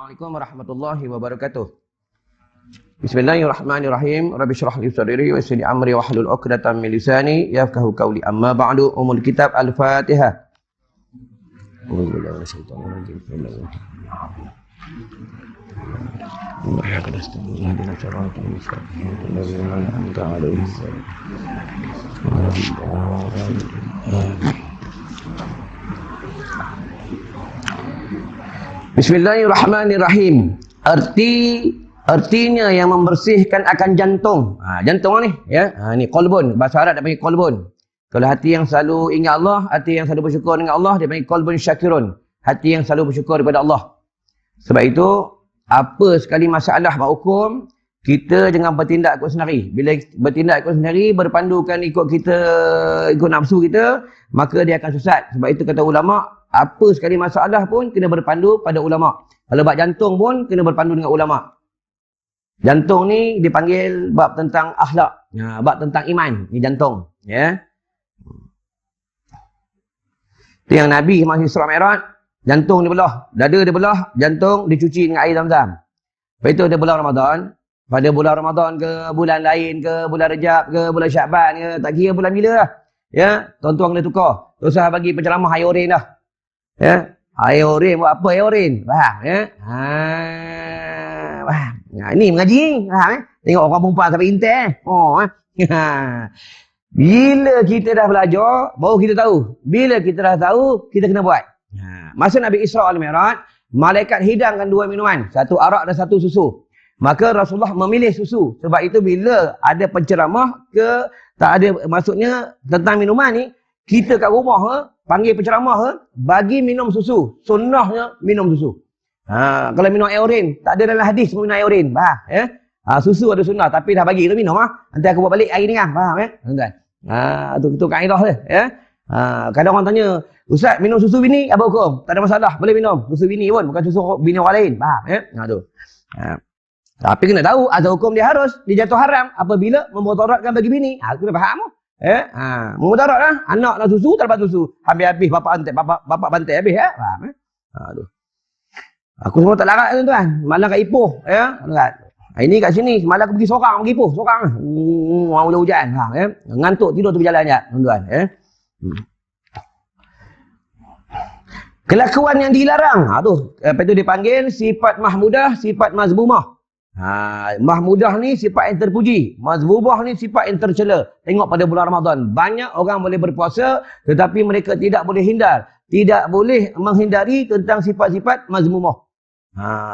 Assalamualaikum warahmatullahi wabarakatuh. Bismillahirrahmanirrahim. Rabbi shrah li sadri wa yassir li amri wa hlul 'uqdatam min lisani yafqahu qawli. Amma ba'du, umul kitab Al-Fatihah. Bismillahirrahmanirrahim. Artinya yang membersihkan akan jantung. Jantung ni, ya. Ni qalbun, bahasa Arab dia panggil qalbun. Kalau hati yang selalu ingat Allah, hati yang selalu bersyukur dengan Allah, dia panggil qalbun syakirun. Hati yang selalu bersyukur kepada Allah. Sebab itu, apa sekali masalah hukum, kita jangan bertindak ikut sendiri. Bila bertindak ikut sendiri, berpandukan ikut nafsu kita, maka dia akan sesat. Sebab itu kata ulama, apa sekali masalah pun kena berpandu pada ulama. Kalau bab jantung pun kena berpandu dengan ulama. Jantung ni dipanggil bab tentang akhlak, bab tentang iman. Ni jantung, ya. Itu yang Nabi masa Isra Mi'raj, jantung dibelah, dada dibelah, jantung dicuci dengan air Zam-Zam. Lepas itu ada bulan Ramadan. Pada bulan Ramadan ke, bulan lain ke, bulan Rejab ke, bulan Syakban ke, tak kira bulan bila lah. Ya, tuan-tuan kena tukar. Tak usah bagi penceramah air oren dah. Ya, air oren buat apa air oren? Faham, ya? Faham. Ini mengaji ni, faham, eh? Tengok orang perempuan sampai intel. Bila kita dah belajar, baru kita tahu. Bila kita dah tahu, kita kena buat. Masa Nabi Isra al-Mi'raj, malaikat hidangkan dua minuman. Satu arak dan satu susu. Maka Rasulullah memilih susu. Sebab itu bila ada penceramah ke, tak ada, maksudnya tentang minuman ni, kita kat rumah panggil penceramah bagi minum susu. Sunnahnya minum susu. Kalau minum air oren, tak ada dalam hadis minum air oren. Faham? Ya? Susu ada sunnah, tapi dah bagi tu minum. Nanti aku buat balik air ni kan. Faham? Ya? Tuan-tuan. Itu kaedah dia. Ya? Kadang orang tanya, Ustaz, minum susu bini apa hukum? Tak ada masalah, boleh minum. Susu bini pun, bukan susu bini orang lain. Faham? Ya? Tu. Tapi kena tahu, asal hukum dia harus, dia jatuh haram apabila memudaratkan bagi bini. Kena faham. Memudarat lah. Anak nak susu, tak dapat susu. Habis-habis bapak bantai habis. Ya? Faham? Tu. Aku semua tak larat tuan-tuan. Malam kat Ipoh. Ya? Ini kat sini, semalam aku pergi sorang, pergi Ipoh. Sorang. Mula hujan. Faham? Ya? Ngantuk, tidur tu berjalan je. Tuan-tuan. Ya? Kelakuan yang dilarang. Apa itu dipanggil sifat mahmudah, sifat mazmumah. Mahmudah ni sifat yang terpuji. Mazmumah ni sifat yang tercela. Tengok pada bulan Ramadan. Banyak orang boleh berpuasa, tetapi mereka tidak boleh hindar. Tidak boleh menghindari tentang sifat-sifat mazmumah.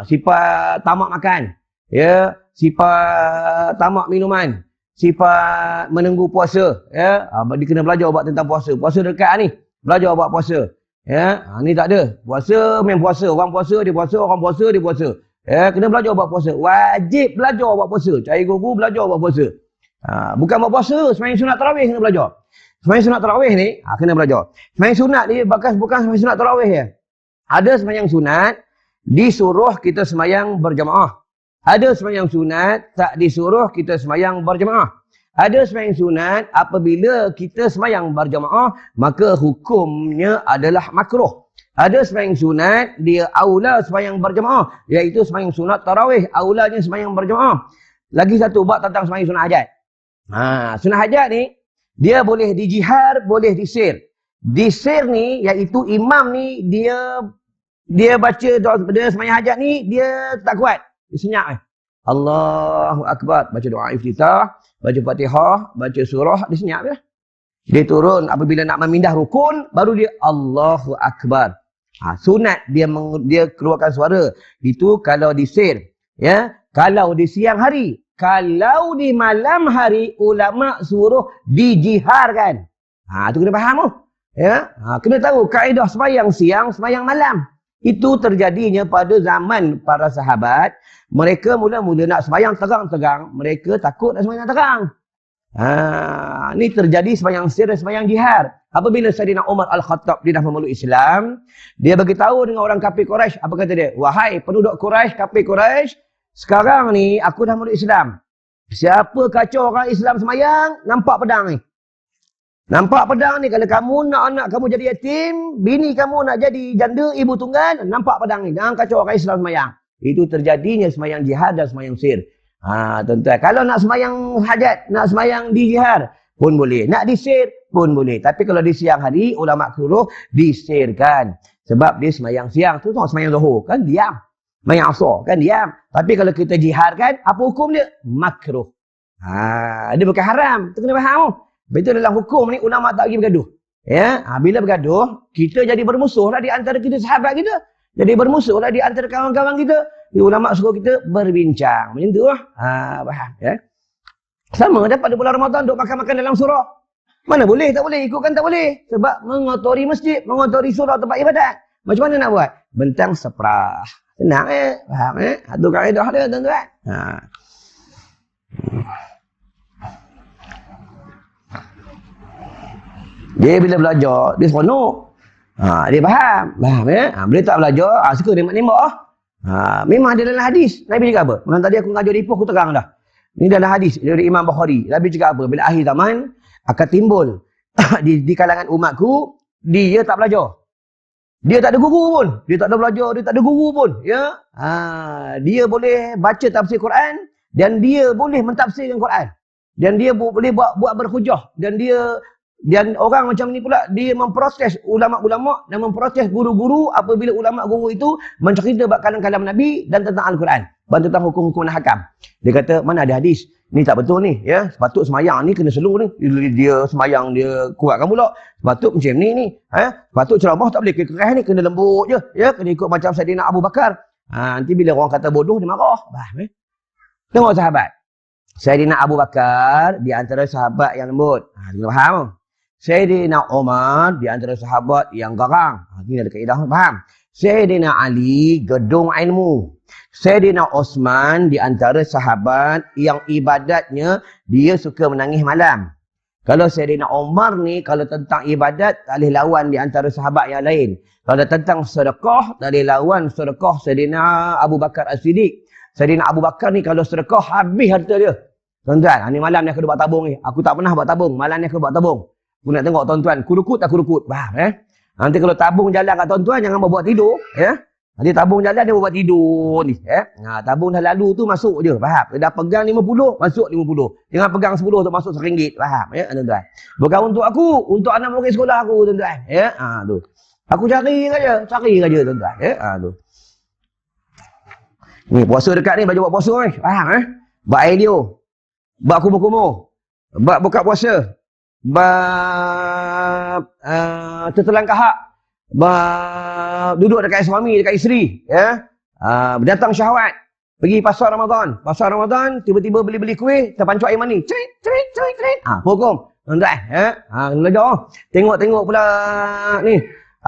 Sifat tamak makan. Ya, sifat tamak minuman. Sifat menunggu puasa. Ya, dia kena belajar buat tentang puasa. Puasa dekat ni. Belajar buat puasa. Ya, ni tak ada. Puasa, main puasa. Orang puasa, dia puasa. Orang puasa, dia puasa. Ya, kena belajar buat puasa. Wajib belajar buat puasa. Cari guru, belajar buat puasa. Bukan buat puasa, sembahyang sunat tarawih kena belajar. Sembahyang sunat tarawih ni, kena belajar. Sembahyang sunat ni, bukan sembahyang sunat tarawih ya. Ada sembahyang sunat, disuruh kita sembahyang berjamaah. Ada sembahyang sunat, tak disuruh kita sembahyang berjamaah. Ada sembahyang sunat, apabila kita sembahyang berjamaah, maka hukumnya adalah makruh. Ada sembahyang sunat, dia aula sembahyang berjamaah. Iaitu sembahyang sunat tarawih, aulanya sembahyang berjamaah. Lagi satu, bab tentang sembahyang sunat hajat. Sunat hajat ni, dia boleh dijihar, boleh disir. Disir ni, iaitu imam ni, dia baca dia sembahyang hajat ni, dia tak kuat. Dia senyap. Allahu Akbar. Baca doa iftitah, baca Fatihah, baca surah, dia senyap je. Dia turun apabila nak memindah rukun, baru dia Allahu Akbar. Sunat dia keluarkan suara. Itu kalau disir. Ya, kalau di siang hari. Kalau di malam hari, ulama suruh dijiharkan. Itu kena faham tu. Ya, kena tahu kaedah sembahyang siang, sembahyang malam. Itu terjadinya pada zaman para sahabat. Mereka mula-mula nak sembahyang terang-terang. Mereka takut nak sembahyang terang. Ini terjadi sembahyang sir dan sembahyang jihar. Apabila Sayyidina Umar Al-Khattab dia dah memeluk Islam, dia beritahu dengan orang kafir Quraisy, apa kata dia? Wahai penduduk Quraisy, kafir Quraisy, sekarang ni aku dah memeluk Islam. Siapa kacau orang Islam sembahyang, nampak pedang ni. Nampak pedang ni, kalau kamu nak anak kamu jadi yatim, bini kamu nak jadi janda, ibu tunggal, nampak pedang ni. Jangan kacau orang Islam sembahyang. itu terjadinya semayang jihar dan semayang sir. Tuan-tuan, kalau nak semayang hajat, nak semayang di jihar pun boleh, nak disir pun boleh. Tapi kalau di siang hari, ulama makruh disirkan. Sebab dia semayang siang tu semayang zuhur kan diam. Semayang asar kan diam. Tapi kalau kita jiharkan, apa hukum dia? Makruh. Dia bukan haram. Kita kena faham. Betul dalam hukum ni ulama tak bagi bergaduh. Ya, bila bergaduh, kita jadi bermusuh lah di antara kita sahabat kita. Jadi bermusuh lah di antara kawan-kawan kita. Ulama suruh kita berbincang. Macam tu lah. Faham ya. Sama ada pada bulan Ramadan duk makan-makan dalam surau. Mana boleh, tak boleh. Ikutkan tak boleh. Sebab mengotori masjid, mengotori surau tempat ibadat. Macam mana nak buat? Bentang seprah. Senang faham Itu kaedah dia tuan-tuan. Dia bila belajar, dia seronok. Dia faham bila tak belajar, suka nembak-nembak memang dia dalam hadis. Nabi cakap apa? Malam tadi aku mengajar di Ipoh, aku terang dah. Ini dalam hadis dari Imam Bukhari. Nabi cakap apa? Bila akhir zaman akan timbul di kalangan umatku, dia tak belajar. Dia tak ada guru pun. Dia tak ada belajar, dia tak ada guru pun. Ya. Dia boleh baca tafsir Quran dan dia boleh mentafsirkan Quran. Dan dia boleh buat berhujah. Dan orang macam ni pula, dia memprotes ulama-ulama dan memprotes guru-guru apabila ulama guru itu mencerita bab kalam-kalam Nabi dan tentang Al-Quran. Dan tentang hukum-hukum dan hakam. Dia kata, mana ada hadis? Ni tak betul ni. Ya, sepatut semayang ni kena slow ni. Dia semayang, dia kuatkan pula. Sepatut macam ni. Sepatut ceramah tak boleh keras ni. Kena lembut je. Ya, kena ikut macam Saidina Abu Bakar. Nanti bila orang kata bodoh, dia marah. Tengok sahabat. Saidina Abu Bakar, di antara sahabat yang lembut. Kita faham? Sayyidina Umar di antara sahabat yang garang. Ini ada kaedah, faham? Sayyidina Ali gedung ilmu. Sayyidina Osman di antara sahabat yang ibadatnya dia suka menangis malam. Kalau Sayyidina Umar ni kalau tentang ibadat tak boleh lawan di antara sahabat yang lain. Kalau tentang sedekah tak boleh lawan sedekah Sayyidina Abu Bakar As-Siddiq. Sayyidina Abu Bakar ni kalau sedekah habis harta dia. Tuan-tuan, ni malam ni aku buat tabung ni. Aku tak pernah buat tabung. Malam ni aku buat tabung. Aku nak tengok tuan-tuan, kurukut tak kurukut. Faham Nanti kalau tabung jalan kat tuan-tuan, jangan buat tidur. Nanti tabung jalan, dia buat tidur ni. Tabung dah lalu tu masuk je. Faham? Dia dah pegang 50, masuk 50. Jangan pegang 10 tu masuk RM1. Faham? Tuan-tuan. Bukan untuk aku, untuk anak murid sekolah aku, tuan-tuan. Tu. Aku cari saja tuan-tuan. Tu. Ni puasa dekat ni, baju buat puasa ni. Faham? Buat air dia. Buat kumur-kumur. Buat buka puasa. Tertelan kahak, duduk dekat suami, dekat isteri, datang syahwat, pergi pasar Ramadan, tiba-tiba beli-beli kuih, terpancuk air mani, cerit, hukum, tuan-tuan, belajar, tengok pula ni,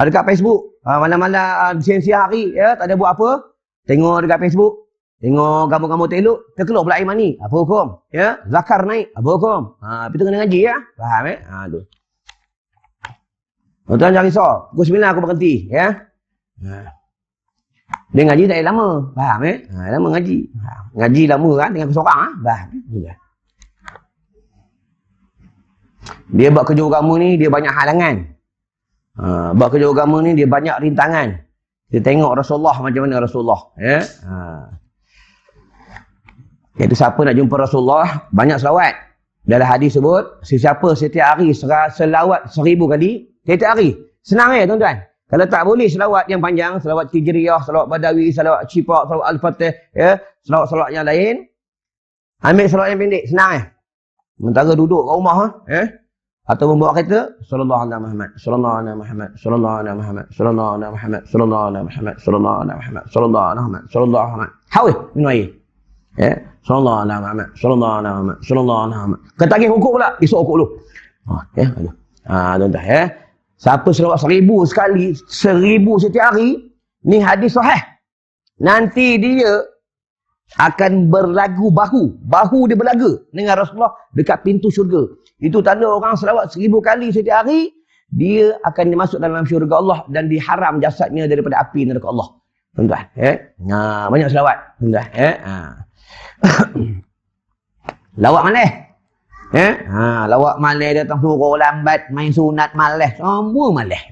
dekat Facebook, malam-malam, siang-siang hari, tak ada buat apa, tengok dekat Facebook, tengok gambar-gambar teluk, terkeluar pula air mani. Apa hukum? Ya, zakar naik. Apa hukum? Kita kena ngaji ya. Faham tu. Tuan-tuan jangan risau. Pukul 9 aku berhenti, ya. Dia ngaji tak lama. Faham lama ngaji. Ngaji lama kan dengan seorang faham. Dia buat kerja agama ni dia banyak halangan. Buat kerja agama ni dia banyak rintangan. Kita tengok Rasulullah macam mana Rasulullah, ya. Iaitu siapa nak jumpa Rasulullah, banyak selawat. Dalam hadis sebut, sesiapa setiap hari selawat 1000 kali, setiap hari. Senang tuan-tuan. Kalau tak boleh selawat yang panjang, selawat Tijriyah, selawat Badawi, selawat Cipak, selawat Al-Fatih, ya, selawat-selawat yang lain, ambil selawat yang pendek, senang Sementara duduk kat rumah, atau membawa kereta, sallallahu alaihi Muhammad, sallallahu alaihi Muhammad, sallallahu alaihi Muhammad, sallallahu alaihi Muhammad, sallallahu alaihi Muhammad, sallallahu alaihi Muhammad, sallallahu alaihi Muhammad, sallallahu alaihi Muhammad. Hawi, minum air. Sallallahu alaihi Muhammad, sallallahu alaihi Muhammad, sallallahu alaihi Muhammad. Ketagih rukuk pula, esok rukuk dulu. Tuan-tuan, siapa selawat 1000 sekali, 1000 setiap hari, ni hadis sahih. Nanti dia akan berlagu bahu dia berlaga dengan Rasulullah dekat pintu syurga. Itu tanda orang selawat 1000 kali setiap hari, dia akan dimasuk dalam syurga Allah dan diharam jasadnya daripada api neraka Allah. Tuan-tuan, banyak selawat, tuan-tuan, lawak malih. Lawak malih, datang suruh lambat, main sunat malih, semua malih.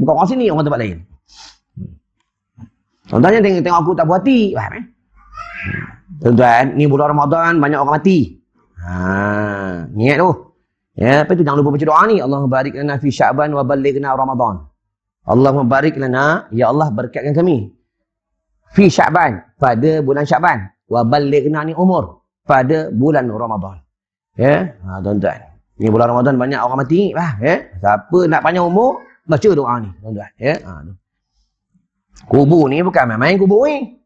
Bukan orang sini, orang tempat lain. Tuan-tuan jangan tengok aku tak puas hati, faham Tuan-tuan, ni bulan Ramadan banyak orang mati. Niat tu. Ya, apa tu jangan lupa baca doa ni. Allahumma barik lana fi Sya'ban wa ballighna Ramadan. Allahumma barik lana, ya Allah berkatkan kami. Fi Sya'ban, pada bulan Sya'ban. Wa ballighna ni umur, pada bulan Ramadan. Ya, tuan-tuan. Ni bulan Ramadan banyak orang mati, ya. Siapa nak panjang umur, baca doa ni, tuan-tuan. Ya. Kubur ni bukan main-main kubur ni.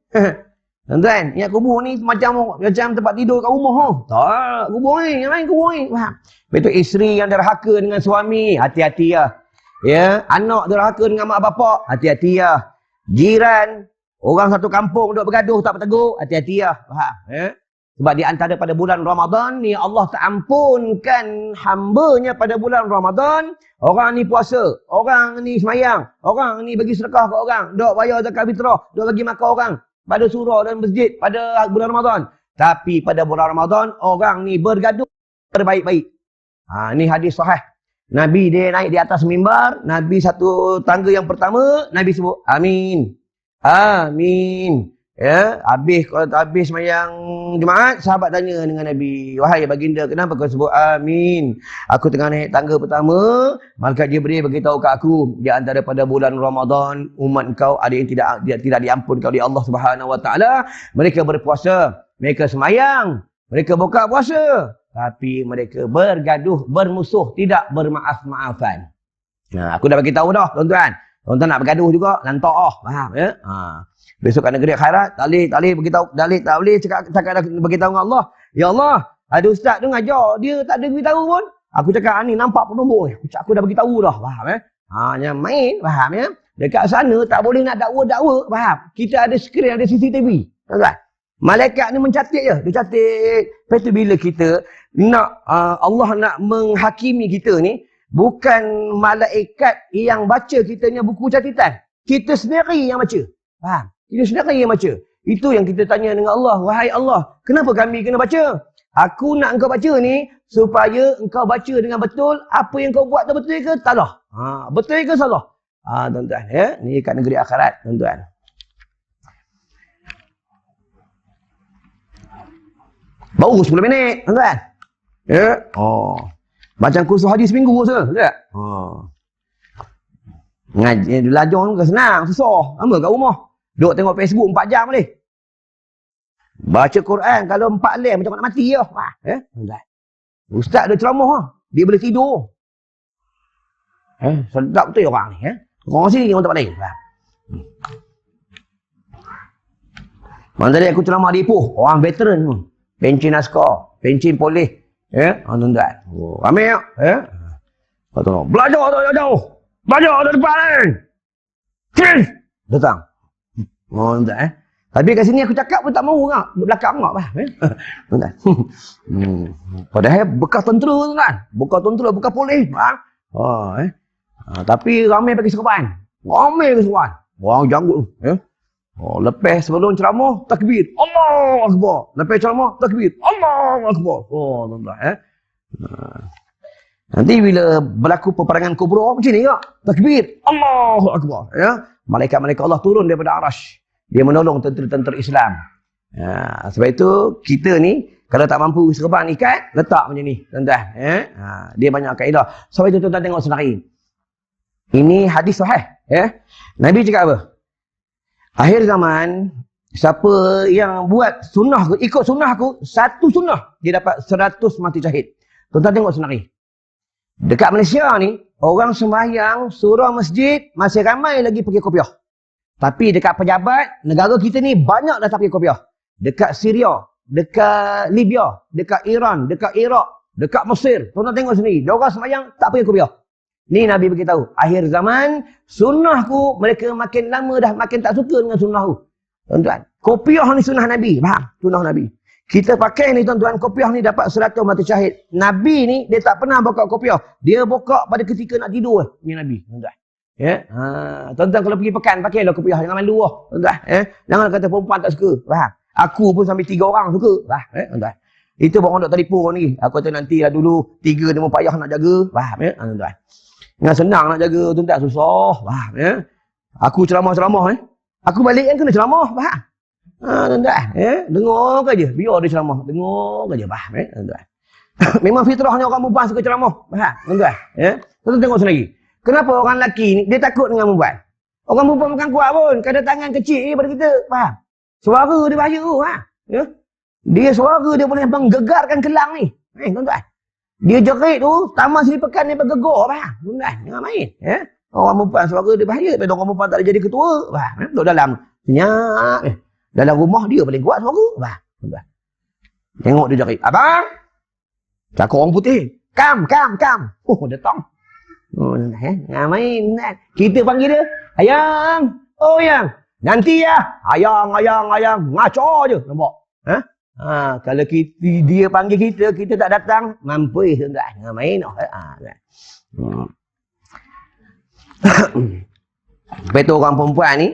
Tuan-tuan, ingat kubur ni macam tempat tidur kat rumah. Tak, kubur ni, main kubur ni. Faham? Betul isteri yang derhaka dengan suami, hati-hati ya. Ya, anak derhaka dengan mak bapak, hati-hati ya. Jiran, orang satu kampung duk bergaduh tak bertegur, hati-hati ya. Faham? Ya? Sebab di antara pada bulan Ramadan ni Allah tak ampunkan hamba-Nya pada bulan Ramadan. Orang ni puasa, orang ni semayang, orang ni bagi sedekah ke orang, duk bayar zakat fitrah, duk bagi makan orang pada surau dan masjid pada bulan Ramadan. Tapi pada bulan Ramadan orang ni bergaduh berbaik-baik. Ni hadis sahih. Nabi dia naik di atas mimbar, Nabi satu tangga yang pertama, Nabi sebut amin. Amin. Ya, habis semayang Jumaat, sahabat tanya dengan Nabi, wahai baginda, kenapa kau sebut amin? Aku tengah naik tangga pertama, malaikat Jibril beritahu kat aku, di antara pada bulan Ramadan umat kau ada yang tidak diampunkan oleh Allah Subhanahu Wa Taala. Mereka berpuasa, mereka semayang, mereka buka puasa, tapi mereka bergaduh, bermusuh, tidak bermaaf-maafan. Aku dah bagi tahu dah, tuan-tuan. Tuan-tuan nak bergaduh juga, lantak faham ya? Besok kat negeri akhirat, tak boleh cakap beritahu dengan Allah. Ya Allah, ada ustaz tu ngajar, dia tak ada beritahu pun. Aku cakap ni nampak penumbuk. Aku dah beritahu dah, faham ya? Yang main, faham ya? Dekat sana tak boleh nak dakwa-dakwa, faham? Kita ada skrin, ada CCTV. Tuan-tuan. Malaikat ni mencatat je, dia catat. Lepas tu bila kita nak Allah nak menghakimi kita ni, bukan malaikat yang baca kita punya buku catatan. Kita sendiri yang baca. Faham? Kita sendiri yang baca. Itu yang kita tanya dengan Allah. Wahai Allah, kenapa kami kena baca? Aku nak engkau baca ni supaya engkau baca dengan betul. Apa yang kau buat tu betul ke salah? Betul ke salah? Tuan-tuan, ya. Ni kat negeri akhirat, tuan-tuan. Baru 10 minit, tuan-tuan. Ya. Macam kursus haji seminggu saja. Tak? Ngaji belajar ni bukan senang, susah. Lama kat rumah. Duk tengok Facebook 4 jam boleh. Baca Quran kalau 4 lem macam nak mati je. Ustaz dia ceramah, dia boleh tidur. Sedap betul orang ni. Orang sini orang tempat lain. Mana tadi aku ceramah di Ipoh, orang veteran tu. Pencin askar, pencin polis. Tuan-tuan. Ramai tak? Belajar tak jauh. Belajar tak depan ni. Sini. Datang. Tuan-tuan. Tapi kat sini aku cakap pun tak mahu kan. Duduk belakang tak. Tuan-tuan. Padahal bekas tentera tuan-tuan. Bekas tentera, bekas polis. Tapi ramai pakai serban. Ramai pakai serban. Orang janggut tu. Lepas sebelum ceramah, takbir. Allahu Akbar. Lepas ceramah, takbir. Allahu Akbar. Tuan-tuan. Nanti bila berlaku peperangan kubra macam ni tak? Takbir. Allahu Akbar. Malaikat-malaikat Allah turun daripada arash. Dia menolong tentera-tentera Islam. Sebab itu kita ni kalau tak mampu serban ikat, letak macam ni, tuan-tuan. Dia banyak kaedah. Sebab itu tuan-tuan tengok sendiri. Ini hadis sahih. Nabi cakap apa? Akhir zaman, siapa yang buat sunnah aku, ikut sunnah aku, satu sunnah, dia dapat 100 mati syahid. Tuan-tuan tengok sendiri. Dekat Malaysia ni, orang sembahyang surau masjid, masih ramai lagi pergi kopiah. Tapi dekat pejabat, negara kita ni banyak dah tak pergi kopiah. Dekat Syria, dekat Libya, dekat Iran, dekat Iraq, dekat Mesir. Tuan-tuan tengok sendiri, diorang sembahyang tak pergi kopiah. Ni Nabi beritahu, akhir zaman, sunnahku, mereka makin lama dah makin tak suka dengan sunnahku. Tuan-tuan, kopiah ni sunnah Nabi. Faham? Sunnah Nabi. Kita pakai ni tuan-tuan, kopiah ni dapat 100 mati syahid. Nabi ni, dia tak pernah buka kopiah. Dia buka pada ketika nak tidur. Ni Nabi. Tuan-tuan. Tuan-tuan kalau pergi pekan, pakailah kopiah. Jangan malu lah. Tuan-tuan. Jangan kata perempuan tak suka. Faham? Aku pun sampai 3 orang suka. Tuan-tuan. Itu orang duk telefon ni. Aku kata nanti lah dulu, 3 dia payah nak jaga. Faham? Tuan-tuan. Dengan senang nak jaga, tuan-tuan, susah. Faham? Aku ceramah-ceramah. Aku balik kan kena ceramah. Faham? Tuan-tuan, dengar ke je, biar dia ceramah, dengar ke je, faham tuan-tuan. Memang fitrahnya orang perempuan suka ceramah, faham tuan-tuan, Tuan-tuan tengok sendiri. Kenapa orang lelaki ni dia takut dengan perempuan? Orang perempuan bukan kuat pun, kadang tangan kecil daripada kita, faham? Suara dia bahaya tu, Dia suara dia boleh menggegarkan kelang ni, tuan-tuan. Dia jerit tu, tamas sini pekan dia bergegar, faham? Tuan-tuan, jangan main, Orang perempuan suara dia bahaya, tapi orang perempuan tak ada jadi ketua, faham? Duduk dalam, senyap, dalam rumah dia paling kuat suara, faham? Tuan-tuan. Tengok dia jerit, abang, cakap orang putih, kam. Oh, datang. Jangan main, tuan. Kita panggil dia, ayang, oh yang, nanti ya, ayang, ngaco je, nampak? Kalau dia panggil kita tak datang, mampus tuan-tuan. Jangan main. Lepas tu orang perempuan ni,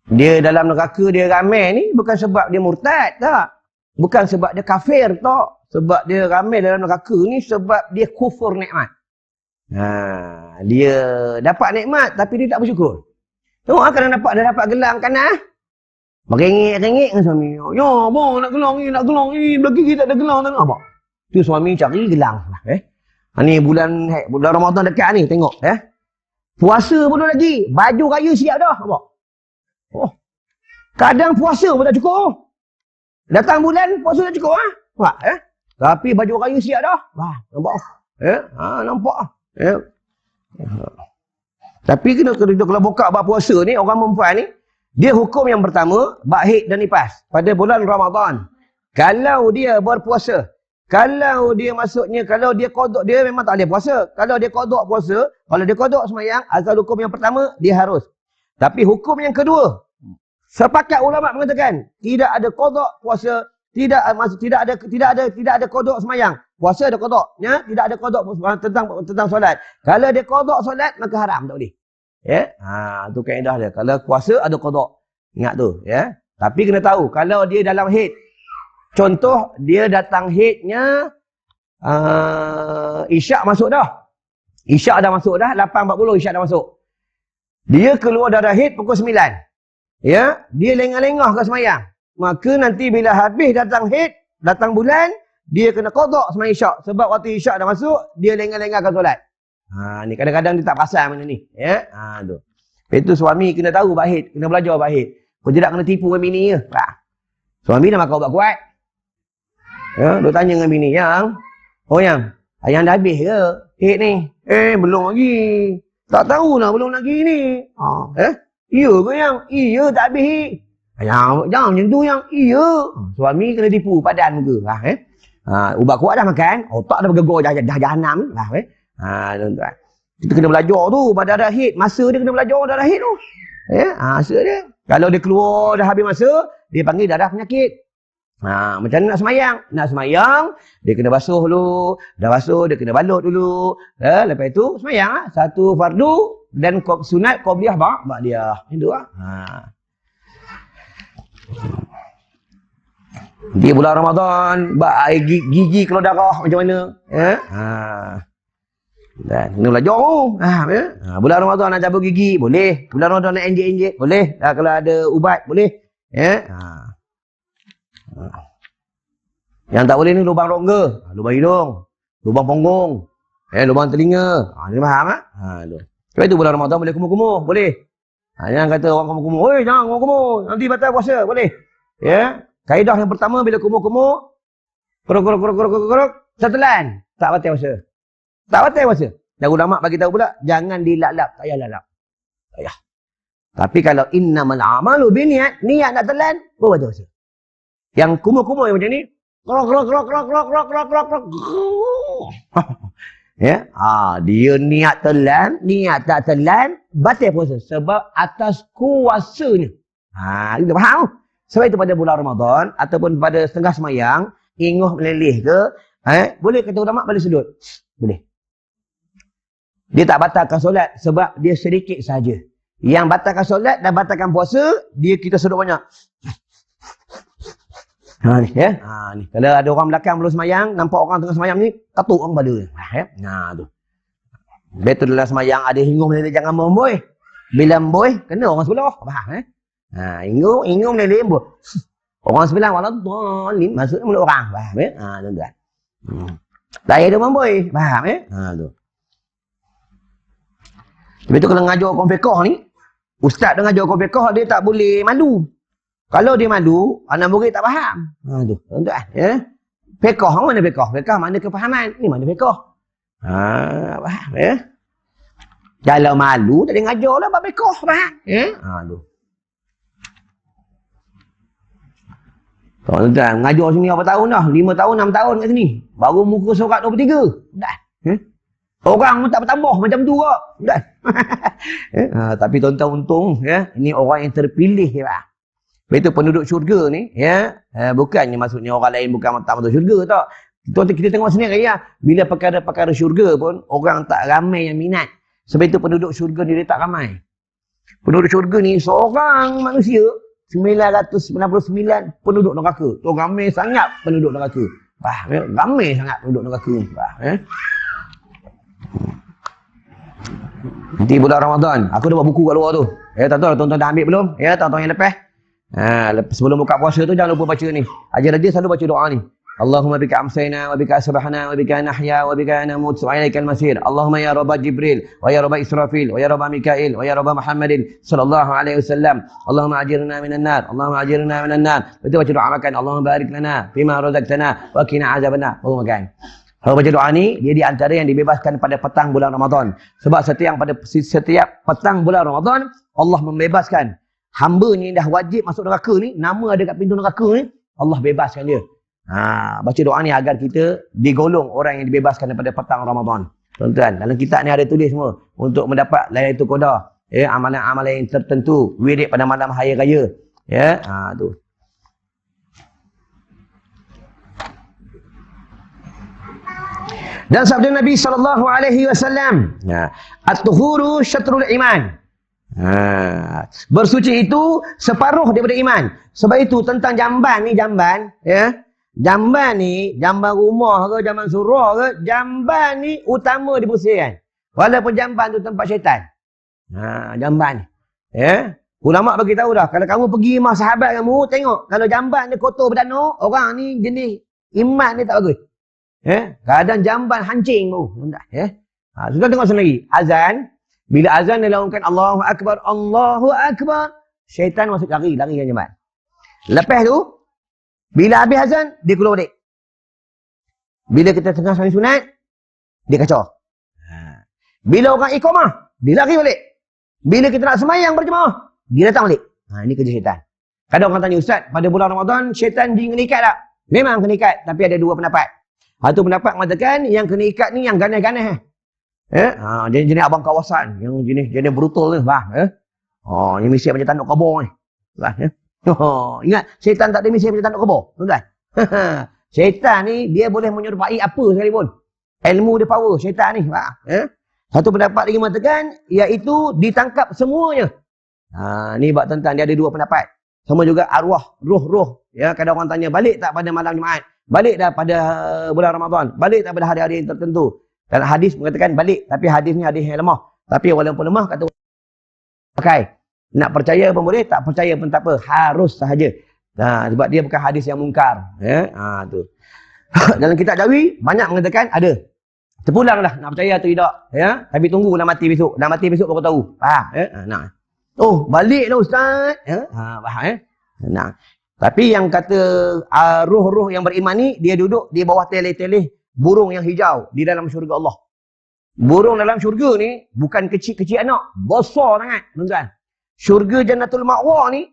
dia dalam neraka dia ramai ni, bukan sebab dia murtad, tak. Bukan sebab dia kafir, tak. Sebab dia ramai dalam neraka ni, sebab dia kufur nikmat. Dia dapat nikmat, tapi dia tak bersyukur. Tengok kadang dah dapat gelang kanan, merengek-rengek dengan suami. Ya, abang nak gelang ni, belakang kita tak ada gelang, tak apa. Tu suami cari gelang. Ni bulan Ramadan dekat ni, tengok. Puasa pun lagi, baju raya siap dah. Apa? Oh. Kadang puasa pun tak cukup. Datang bulan, puasa tak cukup. Tapi baju raya siap dah. Nampak? Nampak? Tapi kalau buka bab puasa ni, orang perempuan ni, dia hukum yang pertama, bab haid dan nifas pada bulan Ramadan. Kalau dia berpuasa, kalau dia kodok, dia memang tak boleh puasa. Kalau dia kodok puasa, kalau dia kodok semayang, asal hukum yang pertama, dia harus. Tapi hukum yang kedua, sepakat ulama mengatakan, tidak ada kodok puasa, tidak ada kodok semayang. Puasa ada kodok, tidak ada kodok tentang solat. Kalau dia kodok solat, maka haram, tak boleh. Tu kaedah dia. Kalau puasa ada kodok. Ingat tu, Tapi kena tahu, kalau dia dalam haid, contoh dia datang haidnya Isyak masuk dah. Isyak dah masuk dah, 8.40 Isyak dah masuk. Dia keluar darah haid pukul 9. Dia lengah-lengah ke semayang. Maka nanti bila habis datang haid, datang bulan, dia kena qada semayang Isyak. Sebab waktu Isyak dah masuk, dia lengah-lengahkan solat. Ni kadang-kadang dia tak pasal benda ni. Tu. Itu suami kena tahu bab haid, kena belajar bab haid. Kau tidak kena tipu dengan bini je. Suami dah makan ubat kuat. Dia tanya dengan bini, yang dah habis ke haid ni? Belum lagi. Tak tahu lah belum lagi ni. Iya ke yang? Iya tak habis haid. Jangan macam tu yang. Iya. Suami kena tipu padan muka. Ubat kuat dah makan, otak dah bergegar dah jahanam. Tuan-tuan. Kita kena belajar tu pada darah haid. Masa dia kena belajar darah haid tu. Masa dia. Kalau dia keluar dah habis masa, dia panggil darah penyakit. Macam mana nak semayang? Nak semayang, dia kena basuh dulu. Dah basuh, dia kena balut dulu. Lepas tu, semayang. Satu fardu dan sunat qobliyah ba'diyah. Itu lah. Di bulan Ramadan, gigi keluar darah macam mana? Dan kena belajar tu. Bulan Ramadan nak cabut gigi, boleh. Bulan Ramadan nak injek-injek, boleh. Kalau ada ubat, boleh. Yang tak boleh ni lubang rongga, lubang hidung, lubang punggung, lubang telinga. Ni faham tak? Sebab itu bulan Ramadan boleh kumur-kumur, boleh. Jangan kata orang kumur-kumur, oi jangan kumur-kumur, nanti batal puasa, boleh. Kaedah yang pertama bila kumur-kumur, kerok, setelan, tak batal puasa. Tak batal puasa. Dan ulama bagi tahu pula, jangan dilap-lap, tak payah lalap. Tak payah. Tapi kalau innamal a'malu biniat, niat nak telan, baru batal puasa. Yang kumur-kumur yang macam ni, kerok. Dia niat telan, niat tak telan, batal puasa. Sebab atas kuasanya. Kita faham? Sebab itu pada bulan Ramadan, ataupun pada setengah semayang, inguh meleleh ke, boleh kata ulama balik sudut. Boleh. Dia tak batalkan solat sebab dia sedikit saja. Yang batalkan solat dan batalkan puasa, kita sedut banyak. Ni. Kalau ada orang belakang belum semayang, nampak orang tengah semayang ni, katuk orang pada. Tu. Betul dalam semayang ada hingung meleleh, jangan memboi. Bila memboi, kena orang sebelah. Faham? Ingung dia lembut. Orang sebelah wala dhalin maksudnya mulut orang. Faham ya? Tuan-tuan. Daya dia mamboi. Faham ya? Tu. Lepas tu kalau ngajar hukum fiqh ni, ustaz dengan ngajar hukum fiqh dia tak boleh malu. Kalau dia malu, anak murid tak faham. Tu, tuan-tuan, ya. Fiqh mana fiqh? Fiqh mana kefahaman? Ni mana fiqh? Faham ya? Kalau malu tak boleh ngajarlah bab fiqh, faham? Ya? Tu. Tuan-tuan, ngajar sini berapa tahun dah? 5 tahun, 6 tahun kat sini. Baru muka surat 23. Dah. Orang pun tak bertambah macam tu kok. Dah. Tapi tuan-tuan untung ya, ini orang yang terpilih ya. Betul penduduk syurga ni ya, bukannya maksudnya orang lain bukan tak masuk syurga tak. Tuan-tuan kita tengok sendiri ya, bila perkara-perkara syurga pun orang tak ramai yang minat. Sebab itu penduduk syurga ni dia tak ramai. Penduduk syurga ni seorang manusia 999 penduduk neraka. Tu ramai sangat penduduk neraka. Faham ya? Ramai sangat penduduk neraka ni. Faham ya? Nanti bulan Ramadan, aku dah buat buku kat luar tu. Ya, tuan-tuan dah ambil belum? Ya, tuan-tuan yang lepas. Sebelum buka puasa tu jangan lupa baca ni. Ajar-ajar selalu baca doa ni. Allahumma bika amsayna wa bika asbahna wa bika nahya wa bika namut wa ilaikal masir. Allahumma ya Rabb Jibril wa ya Rabb Israfil wa ya Rabb Mikail wa ya Rabb Muhammadin sallallahu alaihi wasallam. Allahumma ajirna minan nar. Allahumma ajirna minan nar. Betul baca doa makan. Allahumma barik lana fima razaqtana wa qina azabannar. Baru makan. Kalau baca doa ni, dia di antara yang dibebaskan pada petang bulan Ramadan. Sebab setiap petang bulan Ramadan, Allah membebaskan. Hamba ni dah wajib masuk neraka ni, nama ada kat pintu neraka ni, Allah bebaskan dia. Baca doa ni agar kita digolong orang yang dibebaskan daripada petang Ramadan. Tuan-tuan, dalam kitab ni ada tulis semua. Untuk mendapat Lailatul Qadar. Ya, amalan-amalan yang tertentu. Wirid pada malam hari raya. Ya, tu. Dan sabda Nabi SAW, at-tuhuru syatrul iman. Bersuci itu separuh daripada iman. Sebab itu tentang jamban ni, ya. Jamban ni, jamban rumah ke, jamban surau ke, jamban ni utama dibersihkan. Walaupun jamban tu tempat syaitan. Jamban ni. Ya. Ulama bagi tahu dah, kalau kamu pergi rumah sahabat kamu, tengok kalau jamban ni kotor berdana, orang ni jenis iman ni tak bagus. Kadang jamban hancing tu. Ya. Sudah tengok sendiri. Azan. Bila azan dia lakukan Allahu Akbar, Allahu Akbar. Syaitan masuk lari kan jamban. Lepas tu, bila habis azan, dia keluar balik. Bila kita tengah sembahyang sunat, dia kacau. Bila orang iqamah, dia lari balik. Bila kita nak sembahyang berjemaah, dia datang balik. Ini kerja syaitan. Kadang orang tanya, Ustaz, pada bulan Ramadan, syaitan kena ikat tak? Memang kena ikat, tapi ada dua pendapat. Satu pendapat mengatakan yang kena ikat ni yang ganas-ganas. Jenis abang kawasan, yang jenis brutal ni, faham? Yang misi macam tanduk kabur ni. Faham? Ingat, syaitan tak ada misi macam tanduk kabur, tuan-tuan. Syaitan ni dia boleh menyerupai apa sekalipun. Ilmu dia power syaitan ni, faham? Satu pendapat lagi mengatakan iaitu ditangkap semuanya. Ni bab tentang dia ada dua pendapat. Sama juga arwah, roh-roh. Ya, kadang orang tanya balik tak pada malam Jumaat? Balik dah pada bulan Ramadan. Balik tak pada hari-hari yang tertentu. Dan hadis mengatakan balik. Tapi hadis ni hadis yang lemah. Tapi walaupun lemah, kata pakai. Nak percaya pun boleh, tak percaya pun tak apa. Harus sahaja. Sebab dia bukan hadis yang mungkar. Ya? Tu. Dalam kitab Jawi, banyak mengatakan ada. Terpulanglah nak percaya atau tidak. Ya? Tapi tunggulah mati besok. Dah mati besok baru tahu. Faham? Ya? Oh, baliklah Ustaz. Ya? Faham? Ya? Nah. Tapi yang kata roh-roh yang beriman ni, dia duduk di bawah teleh-teleh burung yang hijau di dalam syurga Allah. Burung dalam syurga ni bukan kecil-kecil anak, besar sangat, tuan-tuan. Syurga Jannatul Ma'wa ni,